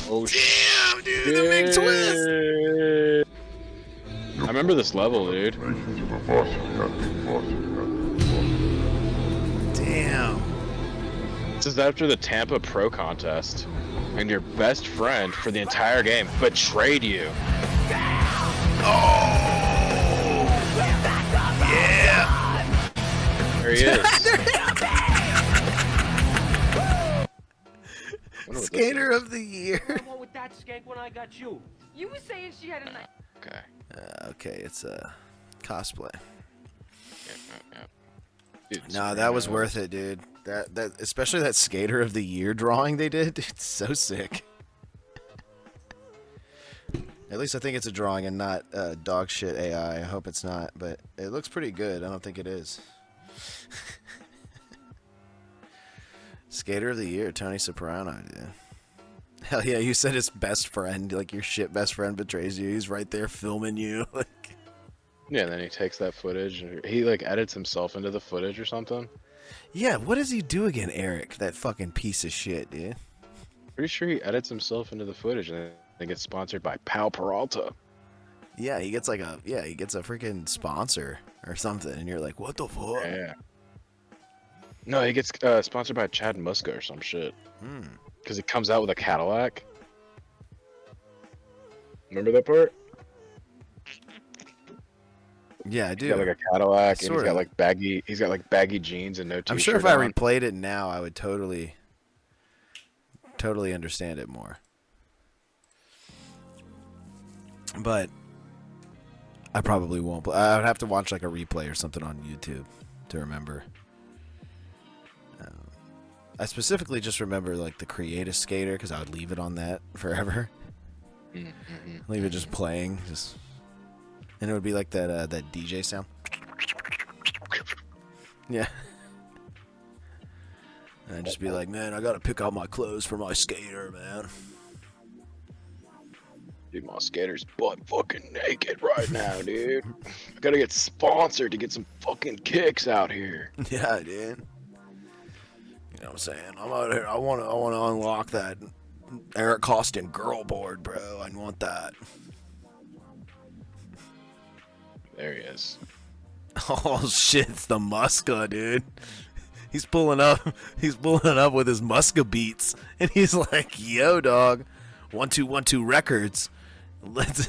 Oh Damn, dude, the big twist. I remember this level, dude. Damn. This is after the Tampa Pro Contest, and your best friend for the entire game betrayed you. Yeah. There he is. Wonder what this Skater of the year. What with that skank when I got you? You were saying she had a nice. is. Okay. Okay, it's a cosplay. Yeah. Dude, No, that was Soprano. worth it, dude. That especially that skater of the year drawing they did. It's so sick. At least I think it's a drawing and not dog shit AI. I hope it's not, but it looks pretty good. I don't think it is. Skater of the year, Tony Soprano, dude. Hell yeah, you said his best friend, like your shit best friend betrays you. He's right there filming you. Like, Yeah, and then he takes that footage and he like edits himself into the footage or something. yeah, what does he do again, Eric? That fucking piece of shit, dude. Pretty sure he edits himself into the footage and then gets sponsored by Pal Peralta. Yeah, he gets a freaking sponsor or something, and you're like, what the fuck? Yeah. No, he gets sponsored by Chad Muska or some shit. Because he comes out with a Cadillac. Remember that part? Yeah, I He's do. got like a Cadillac and he's Sorta. got like baggy jeans and no t-shirt I'm sure if I on. replayed it now, I would totally understand it more. But I probably won't. But I would have to watch like a replay or something on YouTube to remember. I specifically just remember like the Creative Skater because I would leave it on that forever. Leave it just playing, and it would be like that that DJ sound. Yeah. And I'd just be like, man, I gotta pick out my clothes for my skater, man. Dude, my skater's butt fucking naked right now, dude. I gotta get sponsored to get some fucking kicks out here. Yeah, dude. You know what I'm saying? I'm out here. I wanna unlock that Eric Costin girl board, bro. I want that. There he is. Oh shit, it's the Muska, dude. He's pulling up with his Muska beats, and he's like, "Yo, dog, 1212 Records. Let's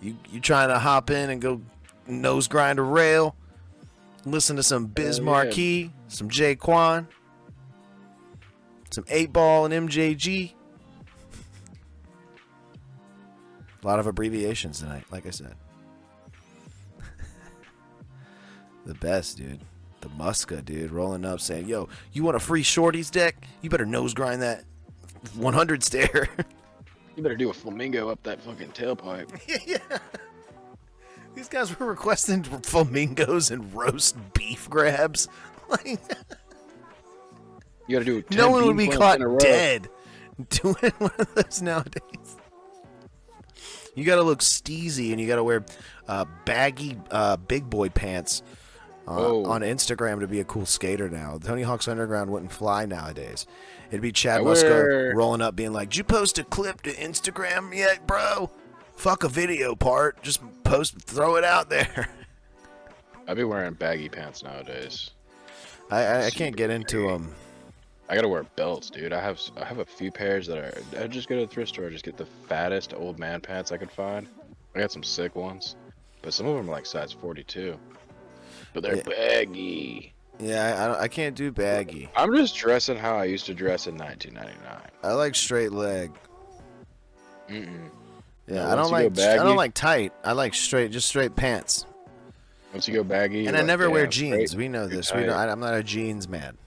you trying to hop in and go nose grind a rail, listen to some Biz Marquee, some J Quan, some 8 Ball and MJG." A lot of abbreviations tonight, like I said. The best, dude. The Muska, dude, rolling up saying, "Yo, you want a free shorties deck? You better nose grind that 100 stair." You better do a flamingo up that fucking tailpipe. Yeah. These guys were requesting flamingos and roast beef grabs. Like, you gotta do 10 no one would be bean caught plants in a row. dead doing one of those nowadays. You gotta look steezy, and you gotta wear baggy big boy pants on Instagram to be a cool skater now. Tony Hawk's Underground wouldn't fly nowadays. It'd be Chad Muska rolling up being like, "Did you post a clip to Instagram yet, bro? Fuck a video part. Just throw it out there." I'd be wearing baggy pants nowadays. I can't get into them. I gotta wear belts, dude. I have a few pairs that are. I just go to the thrift store, just get the fattest old man pants I could find. I got some sick ones, but some of them are like size 42. But they're baggy. Yeah, I can't do baggy. I'm just dressing how I used to dress in 1999. I like straight leg. Mm-mm. Yeah, I don't like tight. I like just straight pants. Once you go baggy, and I never wear jeans. We know this. I'm not a jeans man.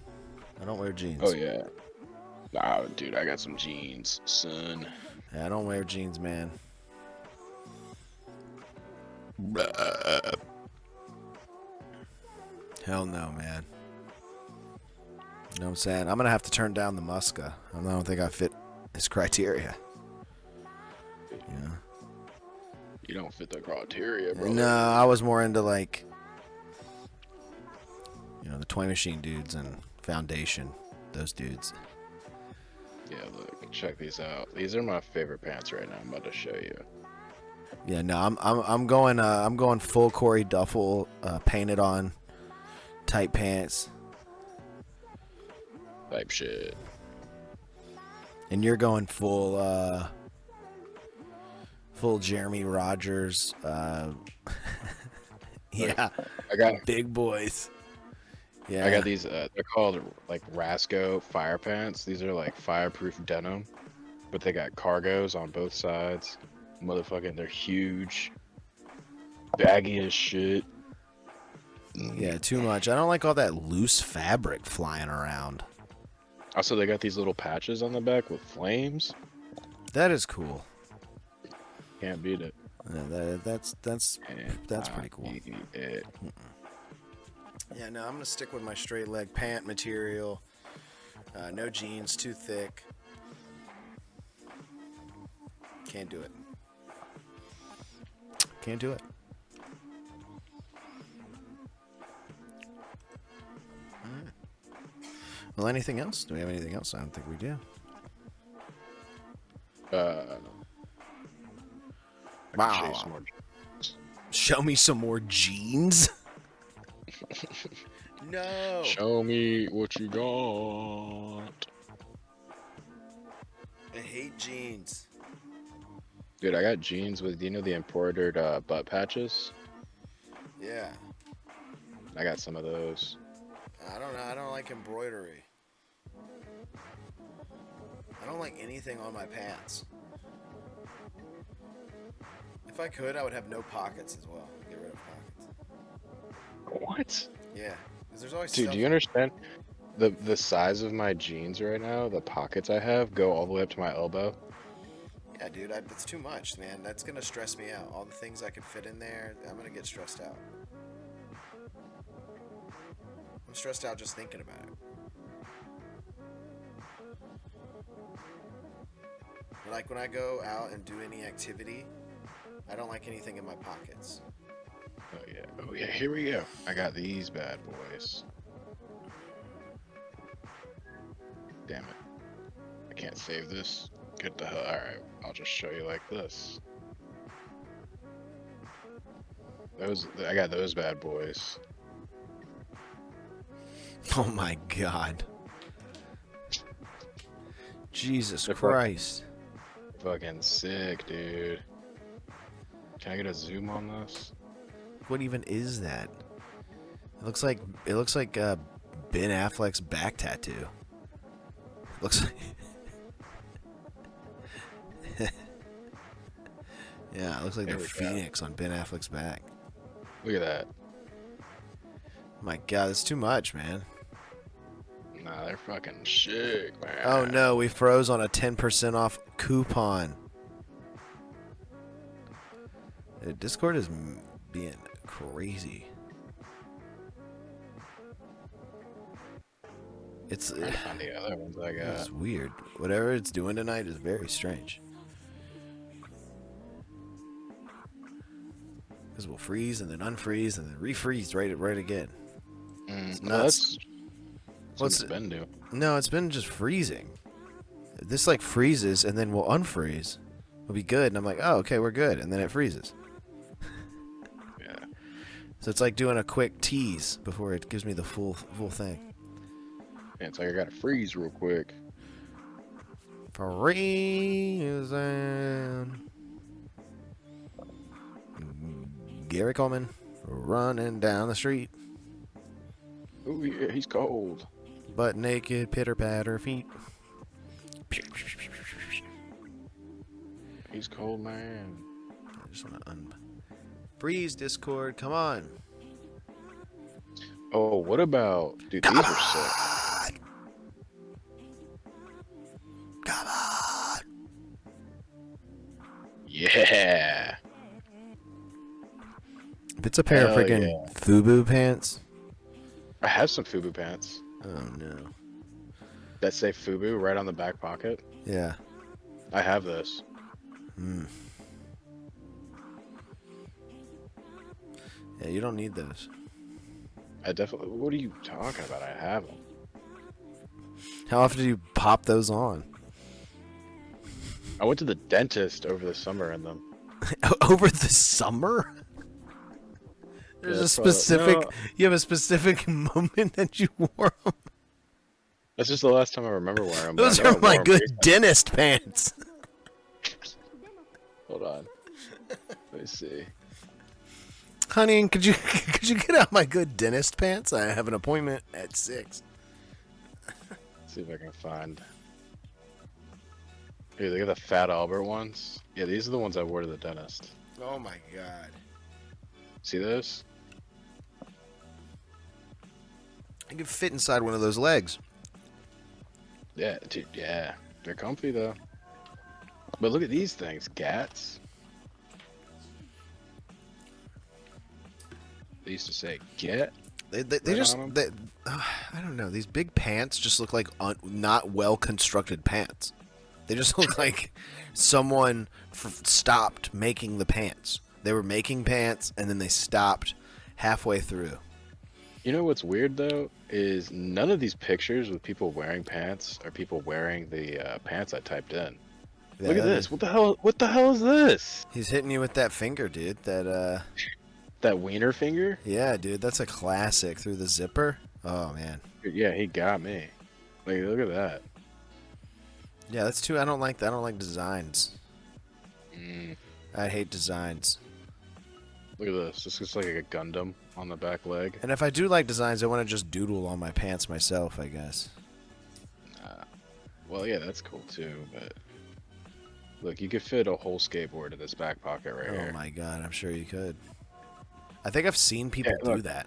I don't wear jeans. Oh yeah. Nah, dude, I got some jeans, son. Yeah, I don't wear jeans, man. Hell no, man. You know what I'm saying? I'm going to have to turn down the Muska. I don't think I fit his criteria. Yeah. You don't fit the criteria, bro. No, I was more into like, the Toy Machine dudes and Foundation. Those dudes. Yeah, look, check these out. These are my favorite pants right now. I'm about to show you. Yeah, no, I'm going full Corey Duffel, painted on, tight pants, type shit. And you're going full Jeremy Rogers. Yeah, I got big boys. Yeah, I got these. They're called like Rasco fire pants. These are like fireproof denim, but they got cargos on both sides. Motherfucking, they're huge, baggy as shit. Yeah, too much. I don't like all that loose fabric flying around. Also, they got these little patches on the back with flames. That is cool. Can't beat it. That's pretty cool. Yeah, no, I'm gonna stick with my straight leg pant material. No jeans, too thick. Can't do it. Can't do it. Alright. Well, anything else? Do we have anything else? I don't think we do. Wow. Show me some more jeans. No. Show me what you got. I hate jeans. Dude, I got jeans with, the embroidered butt patches? Yeah. I got some of those. I don't know. I don't like embroidery. I don't like anything on my pants. If I could, I would have no pockets as well. Get rid of pockets. What? Yeah. Because there's always Dude, stuff. do you understand? The size of my jeans right now, the pockets I have, go all the way up to my elbow. Yeah, dude, that's too much, man. That's gonna stress me out. All the things I could fit in there, I'm gonna get stressed out. I'm stressed out just thinking about it. Like when I go out and do any activity, I don't like anything in my pockets. Oh yeah, here we go. I got these bad boys. Damn it. I can't save this. Get the hell. Alright, I'll just show you like this. I got those bad boys. Oh my god. Jesus They're Christ. Fucking sick, dude. Can I get a zoom on this? What even is that? It looks like Ben Affleck's back tattoo. Looks like yeah, it looks like the phoenix on Ben Affleck's back. Look at that. My god, that's too much, man. Nah, they're fucking sick, man. Oh no, we froze on a 10% off coupon. Discord is being crazy. It's I'm trying to find the other ones I got. It's weird. Whatever it's doing tonight is very strange. Because we'll freeze and then unfreeze and then refreeze right again. It's nuts. What's it been doing? No, it's been just freezing. This like freezes and then we'll unfreeze. We'll be good, and I'm like, oh, okay, we're good, and then it freezes. Yeah. So it's like doing a quick tease before it gives me the full thing. Yeah, it's like I gotta freeze real quick. Freezing. Gary Coleman running down the street. Oh yeah, he's cold. Butt naked, pitter patter feet. He's cold, man. I just want to freeze Discord. Come on. Oh, what about, dude? These are sick. Come on. Yeah. If it's a pair of freaking FUBU pants. I have some FUBU pants. Oh no. That say FUBU right on the back pocket. Yeah. I have this. Yeah, you don't need those. I definitely. What are you talking about? I have them. How often do you pop those on? I went to the dentist over the summer in them. Over the summer? There's a specific. You have a specific moment that you wore them. That's just the last time I remember wearing them. Those are my good dentist pants. Hold on. Let me see. Honey, could you get out my good dentist pants? I have an appointment at 6. Let's see if I can find. Here, they got the Fat Albert ones. Yeah, these are the ones I wore to the dentist. Oh my god. See those? I can fit inside one of those legs. Yeah, dude, yeah. They're comfy though. But look at these things, Gats. They used to say get. They just I don't know. These big pants just look like not well constructed pants. They just look like someone stopped making the pants. They were making pants and then they stopped halfway through. You know what's weird though is none of these pictures with people wearing pants are people wearing the pants I typed in. Yeah, look at this. What the hell? What the hell is this? He's hitting you with that finger, dude. That wiener finger? Yeah, dude. That's a classic through the zipper. Oh man. Yeah, he got me. Like, look at that. Yeah, that's too. I don't like that. I don't like designs. Mm. I hate designs. Look at this. This looks like a Gundam on the back leg. And if I do like designs, I want to just doodle on my pants myself, I guess. Well, yeah, that's cool too, but look, you could fit a whole skateboard in this back pocket right here. Oh my god, I'm sure you could. I think I've seen people do that.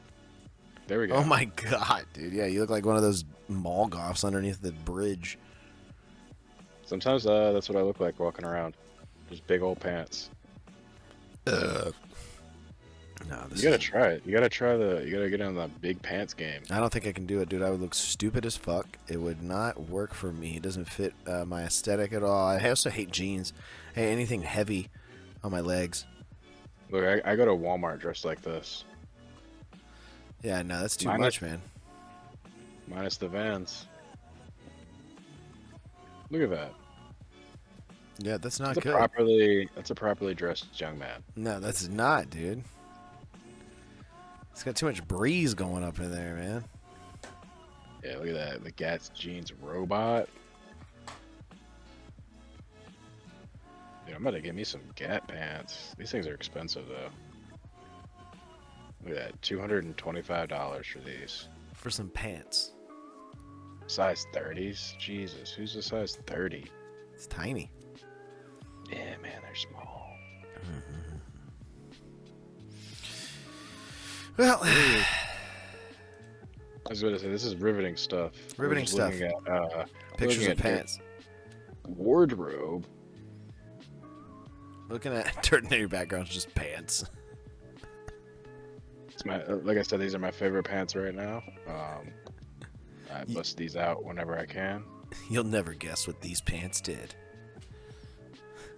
There we go. Oh my god, dude. Yeah, you look like one of those mall goths underneath the bridge. Sometimes that's what I look like walking around. Just big old pants. No, You gotta try it. You gotta get on the big pants game. I don't think I can do it, dude. I would look stupid as fuck. It would not work for me. It doesn't fit my aesthetic at all. I also hate jeans. I hate anything heavy on my legs. Look, I go to Walmart dressed like this. Yeah, no, that's too much, man. Minus the Vans. Look at that. Yeah, that's not That's good. That's a properly dressed young man. No, that's not, dude. It's got too much breeze going up in there, man. Yeah, look at that. The Gats jeans robot. Dude, I'm about to get me some Gat pants. These things are expensive though. Look at that. $225 for these. For some pants. Size 30s? Jesus, who's a size 30? It's tiny. Yeah, man, they're small. Well, I was going to say, this is riveting stuff. Riveting stuff. Looking at, pictures looking of at pants. Wardrobe. Looking at turning your background's just pants. It's my, like I said, these are my favorite pants right now. I bust these out whenever I can. You'll never guess what these pants did.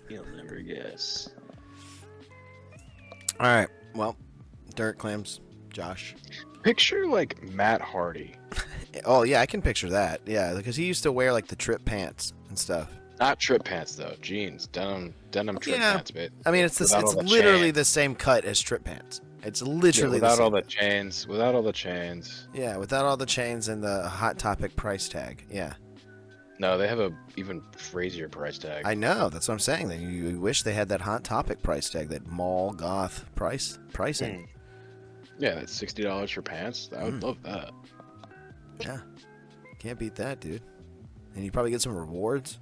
You'll never guess. All right. Well, Dirt Clams, Josh. Picture like Matt Hardy. Oh yeah, I can picture that. Yeah, because he used to wear like the trip pants and stuff. Not trip pants though, jeans, denim trip pants, mate. I mean, it's literally the same cut as trip pants. It's literally without the all same. the chains. Without all the chains. Yeah, without all the chains and the Hot Topic price tag. Yeah. No, they have a even crazier price tag. I know. That's what I'm saying. That you wish they had that Hot Topic price tag, that mall goth pricing. Yeah, that's $60 for pants. I would love that. Yeah, can't beat that, dude. And you probably get some rewards.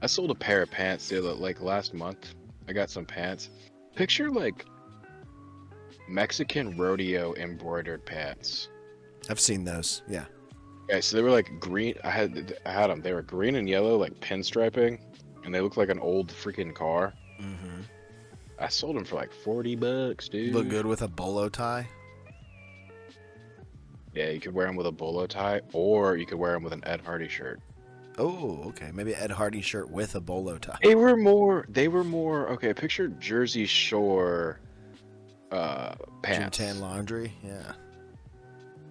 I sold a pair of pants the other, like last month. I got some pants. Picture like Mexican rodeo embroidered pants. I've seen those. Yeah. Okay, so they were like green. I had them. They were green and yellow, like pinstriping, and they looked like an old freaking car. Mm-hmm. I sold them for like $40, dude. Look good with a bolo tie. Yeah, you could wear them with a bolo tie, or you could wear them with an Ed Hardy shirt. Oh, okay. Maybe Ed Hardy shirt with a bolo tie. They were more. Okay, picture Jersey Shore pants. Gym tan laundry. Yeah.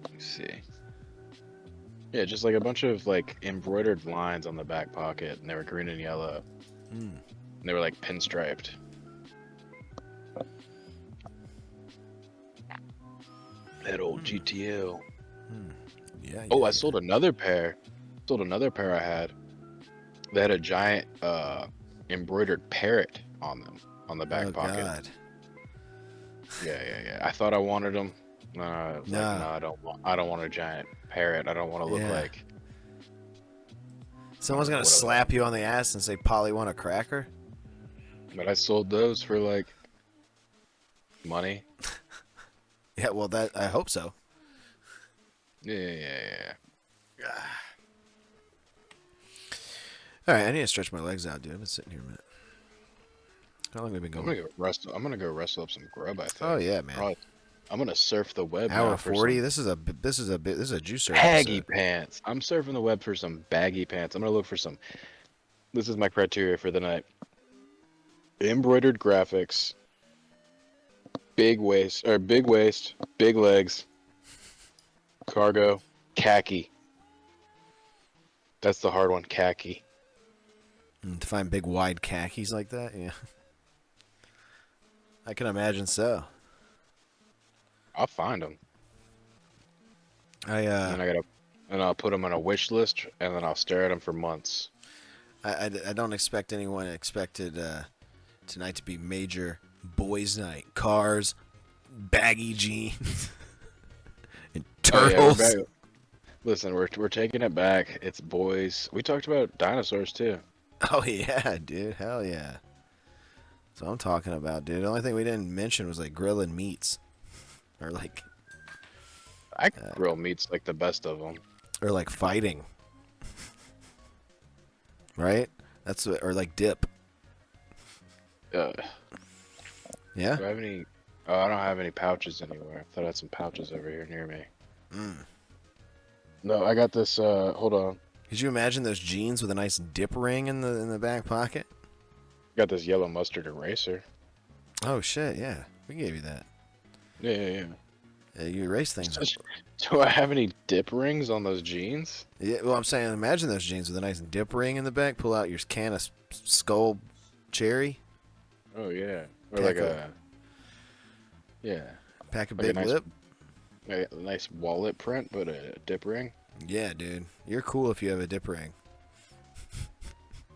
Let me see. Yeah, just like a bunch of like embroidered lines on the back pocket, and they were green and yellow. And they were like pinstriped. That old GTL. Yeah. Oh, I sold another pair. I had. They had a giant embroidered parrot on them on the back pocket. God. Yeah. I thought I wanted them. No, I don't want a giant parrot. I don't want to look like. Someone's gonna slap you on the ass and say, "Polly, want a cracker?" But I sold those for like money. Yeah, well, that I hope so. Yeah. All right, I need to stretch my legs out, dude. I've been sitting here a minute. How long have we been going? I'm gonna go wrestle up some grub. I think. Oh yeah, man. I'm gonna surf the web. Hour 40. This is a juicer. Baggy episode. pants. I'm surfing the web for some baggy pants. I'm gonna look for some. This is my criteria for the night. Embroidered graphics. Big waist, big legs. Cargo, khaki. That's the hard one, khaki. To find big wide khakis like that, yeah. I can imagine so. I'll find them. And I'll put them on a wish list, and then I'll stare at them for months. I don't expect anyone expected tonight to be major boys' night. Cars, baggy jeans, and turtles. Oh, yeah, listen, we're taking it back. It's boys. We talked about dinosaurs too. Oh yeah, dude. Hell yeah. That's what I'm talking about, dude. The only thing we didn't mention was like grilling meats. Or like I grill meats like the best of them. Or like fighting. Right? That's what, or like dip. Yeah. Yeah? Do I have any Oh, I don't have any pouches anywhere. I thought I had some pouches over here near me. No, I got this. Hold on. Could you imagine those jeans with a nice dip ring in the back pocket? Got this yellow mustard eraser. Oh shit! Yeah, we gave you that. Yeah. Yeah, you erase things. Do I have any dip rings on those jeans? Yeah, well, I'm saying, imagine those jeans with a nice dip ring in the back. Pull out your can of Skull Cherry. Oh yeah, or Pack like a- yeah, Pack a like big lip. a nice wallet print, but a dip ring. Yeah, dude, you're cool if you have a dip ring.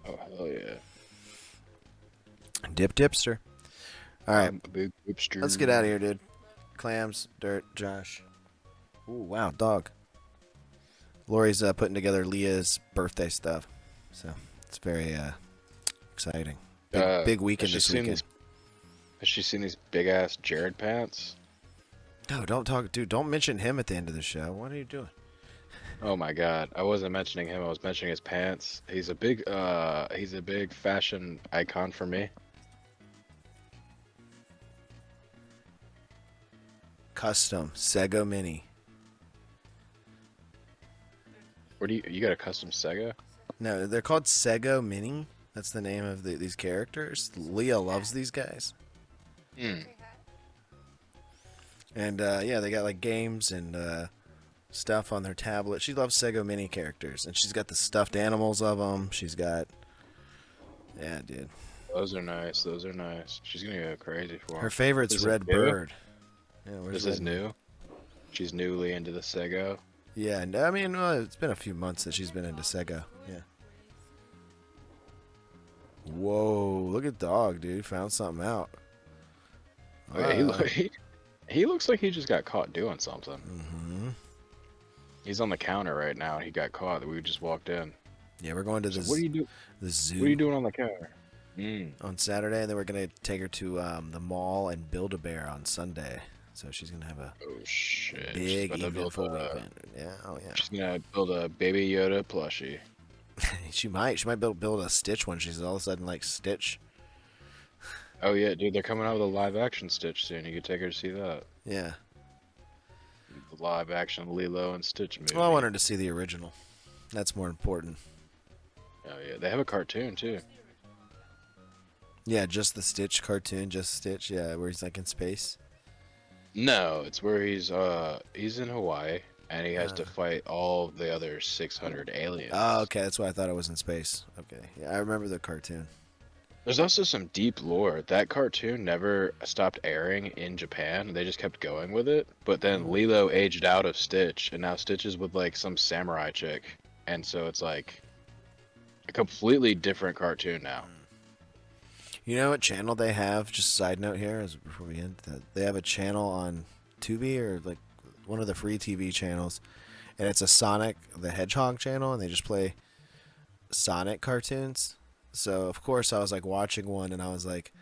Oh hell yeah! Dip dipster. All right, A big hipster. let's get out of here, dude. Clams, Dirt, Josh. Ooh, wow, dog. Lori's putting together Leah's birthday stuff, so it's very exciting. Big weekend this weekend. Has she seen these big ass Jared pants? No, don't talk, dude. Don't mention him at the end of the show. What are you doing? Oh my god, I wasn't mentioning him. I was mentioning his pants. He's a big fashion icon for me. Custom Sego Mini. Where do you got a custom Sega? No, they're called Sego Mini. That's the name of these characters. Leah loves these guys. And yeah, they got like games and stuff on their tablet. She loves Sego Mini characters, and she's got the stuffed animals of them. She's got, yeah, dude. Those are nice. Those are nice. She's gonna go crazy for 'em. Her favorite's Is it Red new? Bird. Yeah, This is new. She's newly into the Sego. Yeah, no, I mean, it's been a few months that she's been into Sego. Yeah. Whoa, look at dog, dude. Found something out. Oh, yeah, he looks like he just got caught doing something. Mm-hmm. He's on the counter right now. He got caught. We just walked in. Yeah, we're going to the, What do you do? the zoo What are you doing on the counter? on Saturday, and then we're going to take her to the mall and Build-A-Bear on Sunday. So she's going to have a Oh shit! She's big about to build eventful a- weekend. Yeah, oh yeah. She's gonna build a Baby Yoda plushie. She might build a Stitch one. She's all of a sudden like Stitch. Oh yeah, dude, they're coming out with a live action Stitch soon. You could take her to see that. Yeah. The live action Lilo and Stitch movie. Well, I want her to see the original. That's more important. Oh yeah, they have a cartoon too. Yeah, just the Stitch cartoon, just Stitch. Yeah, where he's like in space. No, it's where he's in Hawaii and he has to fight all the other 600 aliens. Oh, okay. That's why I thought it was in space. Okay. Yeah, I remember the cartoon. There's also some deep lore. That cartoon never stopped airing in Japan. They just kept going with it. But then Lilo aged out of Stitch, and now Stitch is with like some samurai chick, and so it's like a completely different cartoon now. You know what channel they have? Just a side note here, as before we end, they have a channel on Tubi or like one of the free TV channels, and it's a Sonic the Hedgehog channel, and they just play Sonic cartoons. So of course I was like watching one, and I was like,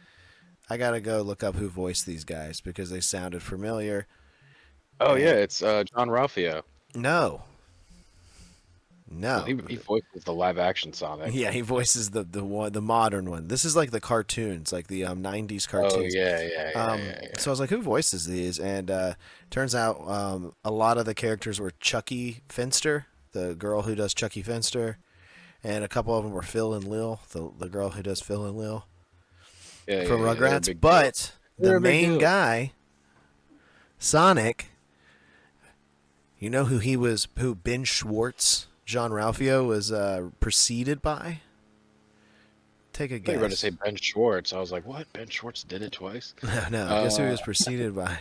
I gotta go look up who voiced these guys because they sounded familiar. Oh yeah, it's John Ralphio. No. Well, he voices the live action Sonic. Yeah, he voices the modern one. This is like the cartoons, like the 90s cartoons. Oh yeah. So I was like, who voices these? And turns out a lot of the characters were Chucky Finster, the girl who does Chucky Finster, and a couple of them were Phil and Lil, the girl who does Phil and Lil from Rugrats. But the main guy, Sonic, you know who Ben Schwartz, John Ralphio, was preceded by? Take a guess. You were going to say Ben Schwartz. I was like, what? Ben Schwartz did it twice? No. Guess who he was preceded by?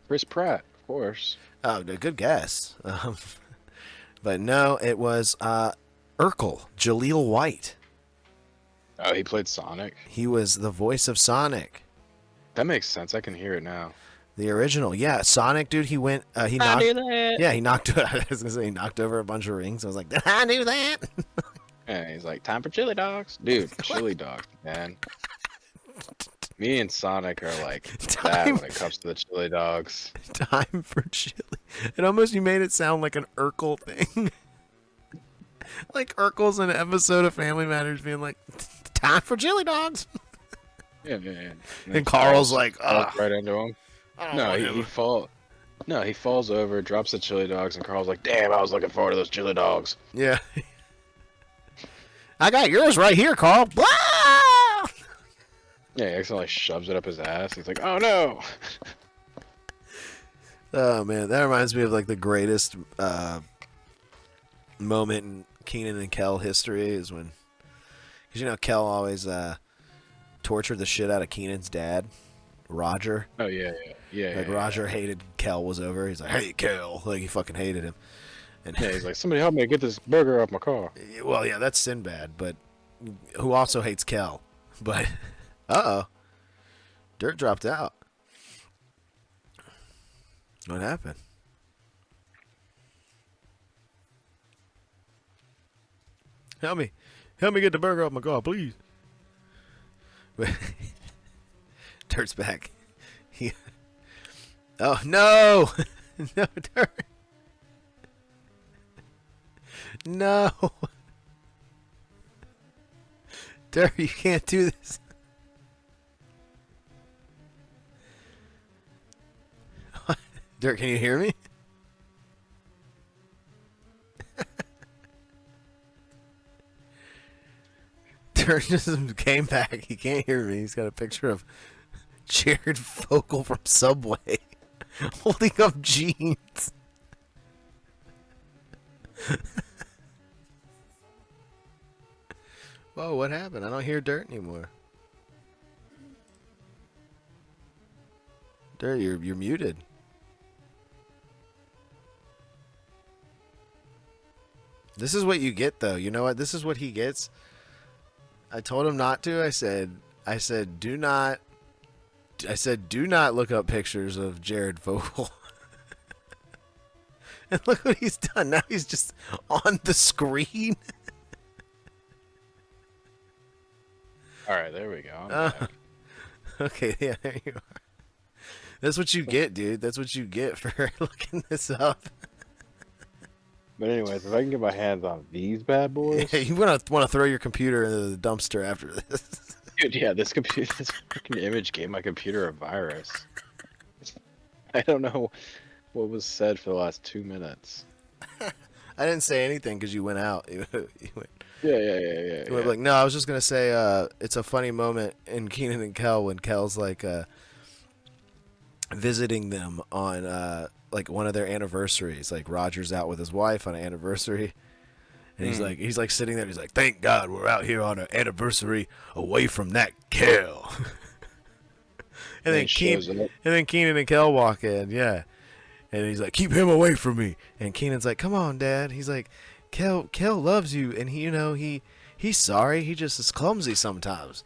Chris Pratt, of course. Oh, good guess. But no, it was Urkel, Jaleel White. Oh, he played Sonic? He was the voice of Sonic. That makes sense. I can hear it now. The original, yeah, Sonic, dude. He went. He knocked. I knew that. Yeah, he knocked. I was gonna say he knocked over a bunch of rings. I was like, I knew that. Yeah, he's like, time for chili dogs, dude. Chili dogs, man. Me and Sonic are like that when it comes to the chili dogs. Time for chili. It almost, you made it sound like an Urkel thing. Like Urkel's in an episode of Family Matters being like, time for chili dogs. Yeah. And Carl's like, falls right into him. I don't No, want he him. he falls over, drops the chili dogs, and Carl's like, "Damn, I was looking forward to those chili dogs." Yeah. I got yours right here, Carl. Yeah, he accidentally shoves it up his ass. He's like, "Oh no!" Oh man, that reminds me of like the greatest moment in Keenan and Kel history is when, because you know Kel always tortured the shit out of Keenan's dad, Roger. Oh yeah. Like Roger hated Kel was over. He's like, "Hey Kel," like he fucking hated him. And Yeah, he's like, "Somebody help me get this burger off my car." well, yeah, that's Sinbad, but who also hates Kel. But Dirt dropped out. What happened? Help me get the burger off my car, please. Dirt's back. Oh no, no, Dirt. No, Dirt, you can't do this. Dirt, can you hear me? Dirt just came back. He can't hear me. He's got a picture of Jared Fogle from Subway holding up jeans. Whoa, what happened? I don't hear Dirt anymore. Dirt, you're muted. This is what you get, though. You know what? This is what he gets. I told him not to. I said, do not look up pictures of Jared Fogle. And look what he's done. Now he's just on the screen. All right, there we go. I'm back. Okay, yeah, there you are. That's what you get, dude. That's what you get for looking this up. But anyways, if I can get my hands on these bad boys, Yeah, you want to throw your computer into the dumpster after this. dude. Yeah, this freaking image gave my computer a virus. I don't know what was said for the last 2 minutes. I didn't say anything because you went out. You went, Yeah. you went like, no, I was just gonna say it's a funny moment in Keenan and Kel when Kel's like visiting them on like one of their anniversaries. Like Roger's out with his wife on an anniversary, and he's like sitting there. And he's like, "Thank God we're out here on an anniversary away from that Kel." and then Keenan and Kel walk in, yeah, and he's like, "Keep him away from me." And Keenan's like, "Come on, Dad." He's like, "Kel loves you, and he's sorry. He just is clumsy sometimes."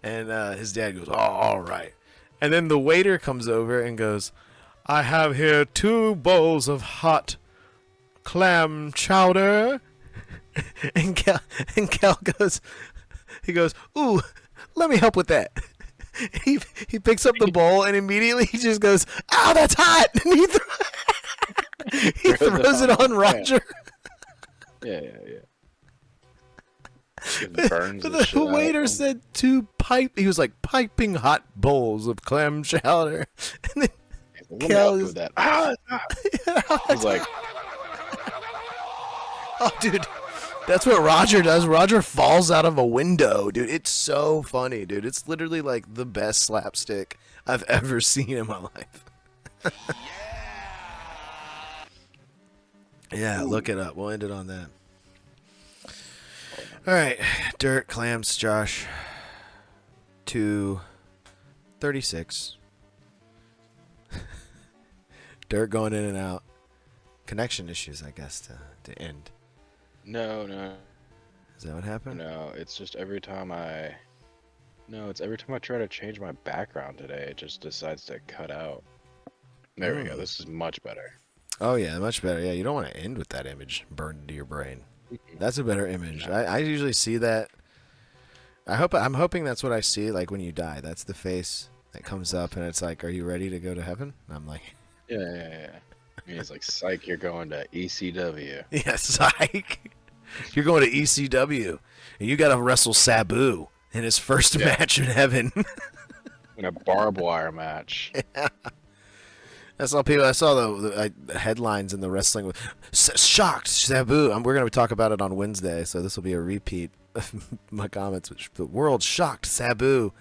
And his dad goes, "Oh, all right." And then the waiter comes over and goes, "I have here 2 bowls of hot clam chowder." And Cal goes, "Ooh, let me help with that." He picks up the bowl and immediately he just goes, "Ow, that's hot!" And he throws it on Roger. Yeah. But the waiter said 2 he was like piping hot bowls of clam chowder. And then Cal is that. I was like, oh, dude, that's what Roger does. Roger falls out of a window, dude. It's so funny, dude. It's literally like the best slapstick I've ever seen in my life. Yeah, look it up. We'll end it on that. All right, Dirt, Clams, Josh. 2:36. Dirt going in and out. Connection issues, I guess, to end. No. Is that what happened? No, it's just every time I try to change my background today, it just decides to cut out. There we go. This is much better. Oh yeah, much better. Yeah, you don't want to end with that image burned into your brain. That's a better image. I usually see that. I'm hoping that's what I see, like when you die. That's the face that comes up, and it's like, "Are you ready to go to heaven?" And I'm like, Yeah. And he's like, "Psych, you're going to ECW." "Yeah, psych. You're going to ECW, and you got to wrestle Sabu in his first match in heaven. In a barbed wire match. Yeah. I saw the headlines in the wrestling with shocked Sabu. We're going to talk about it on Wednesday, so this will be a repeat of my comments. Which the world shocked Sabu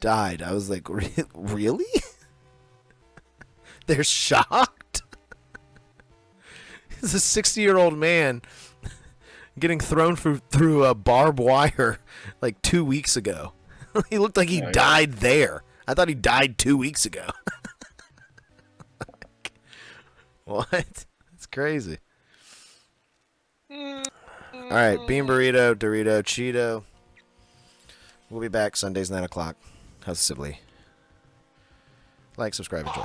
died. I was like, really? They're shocked? He's a 60-year-old man getting thrown through a barbed wire like 2 weeks ago. He looked like he died there. I thought he died 2 weeks ago. What? It's crazy. All right, Bean Burrito, Dorito, Cheeto. We'll be back Sundays, 9 o'clock. How's Sibley? Like, subscribe, enjoy.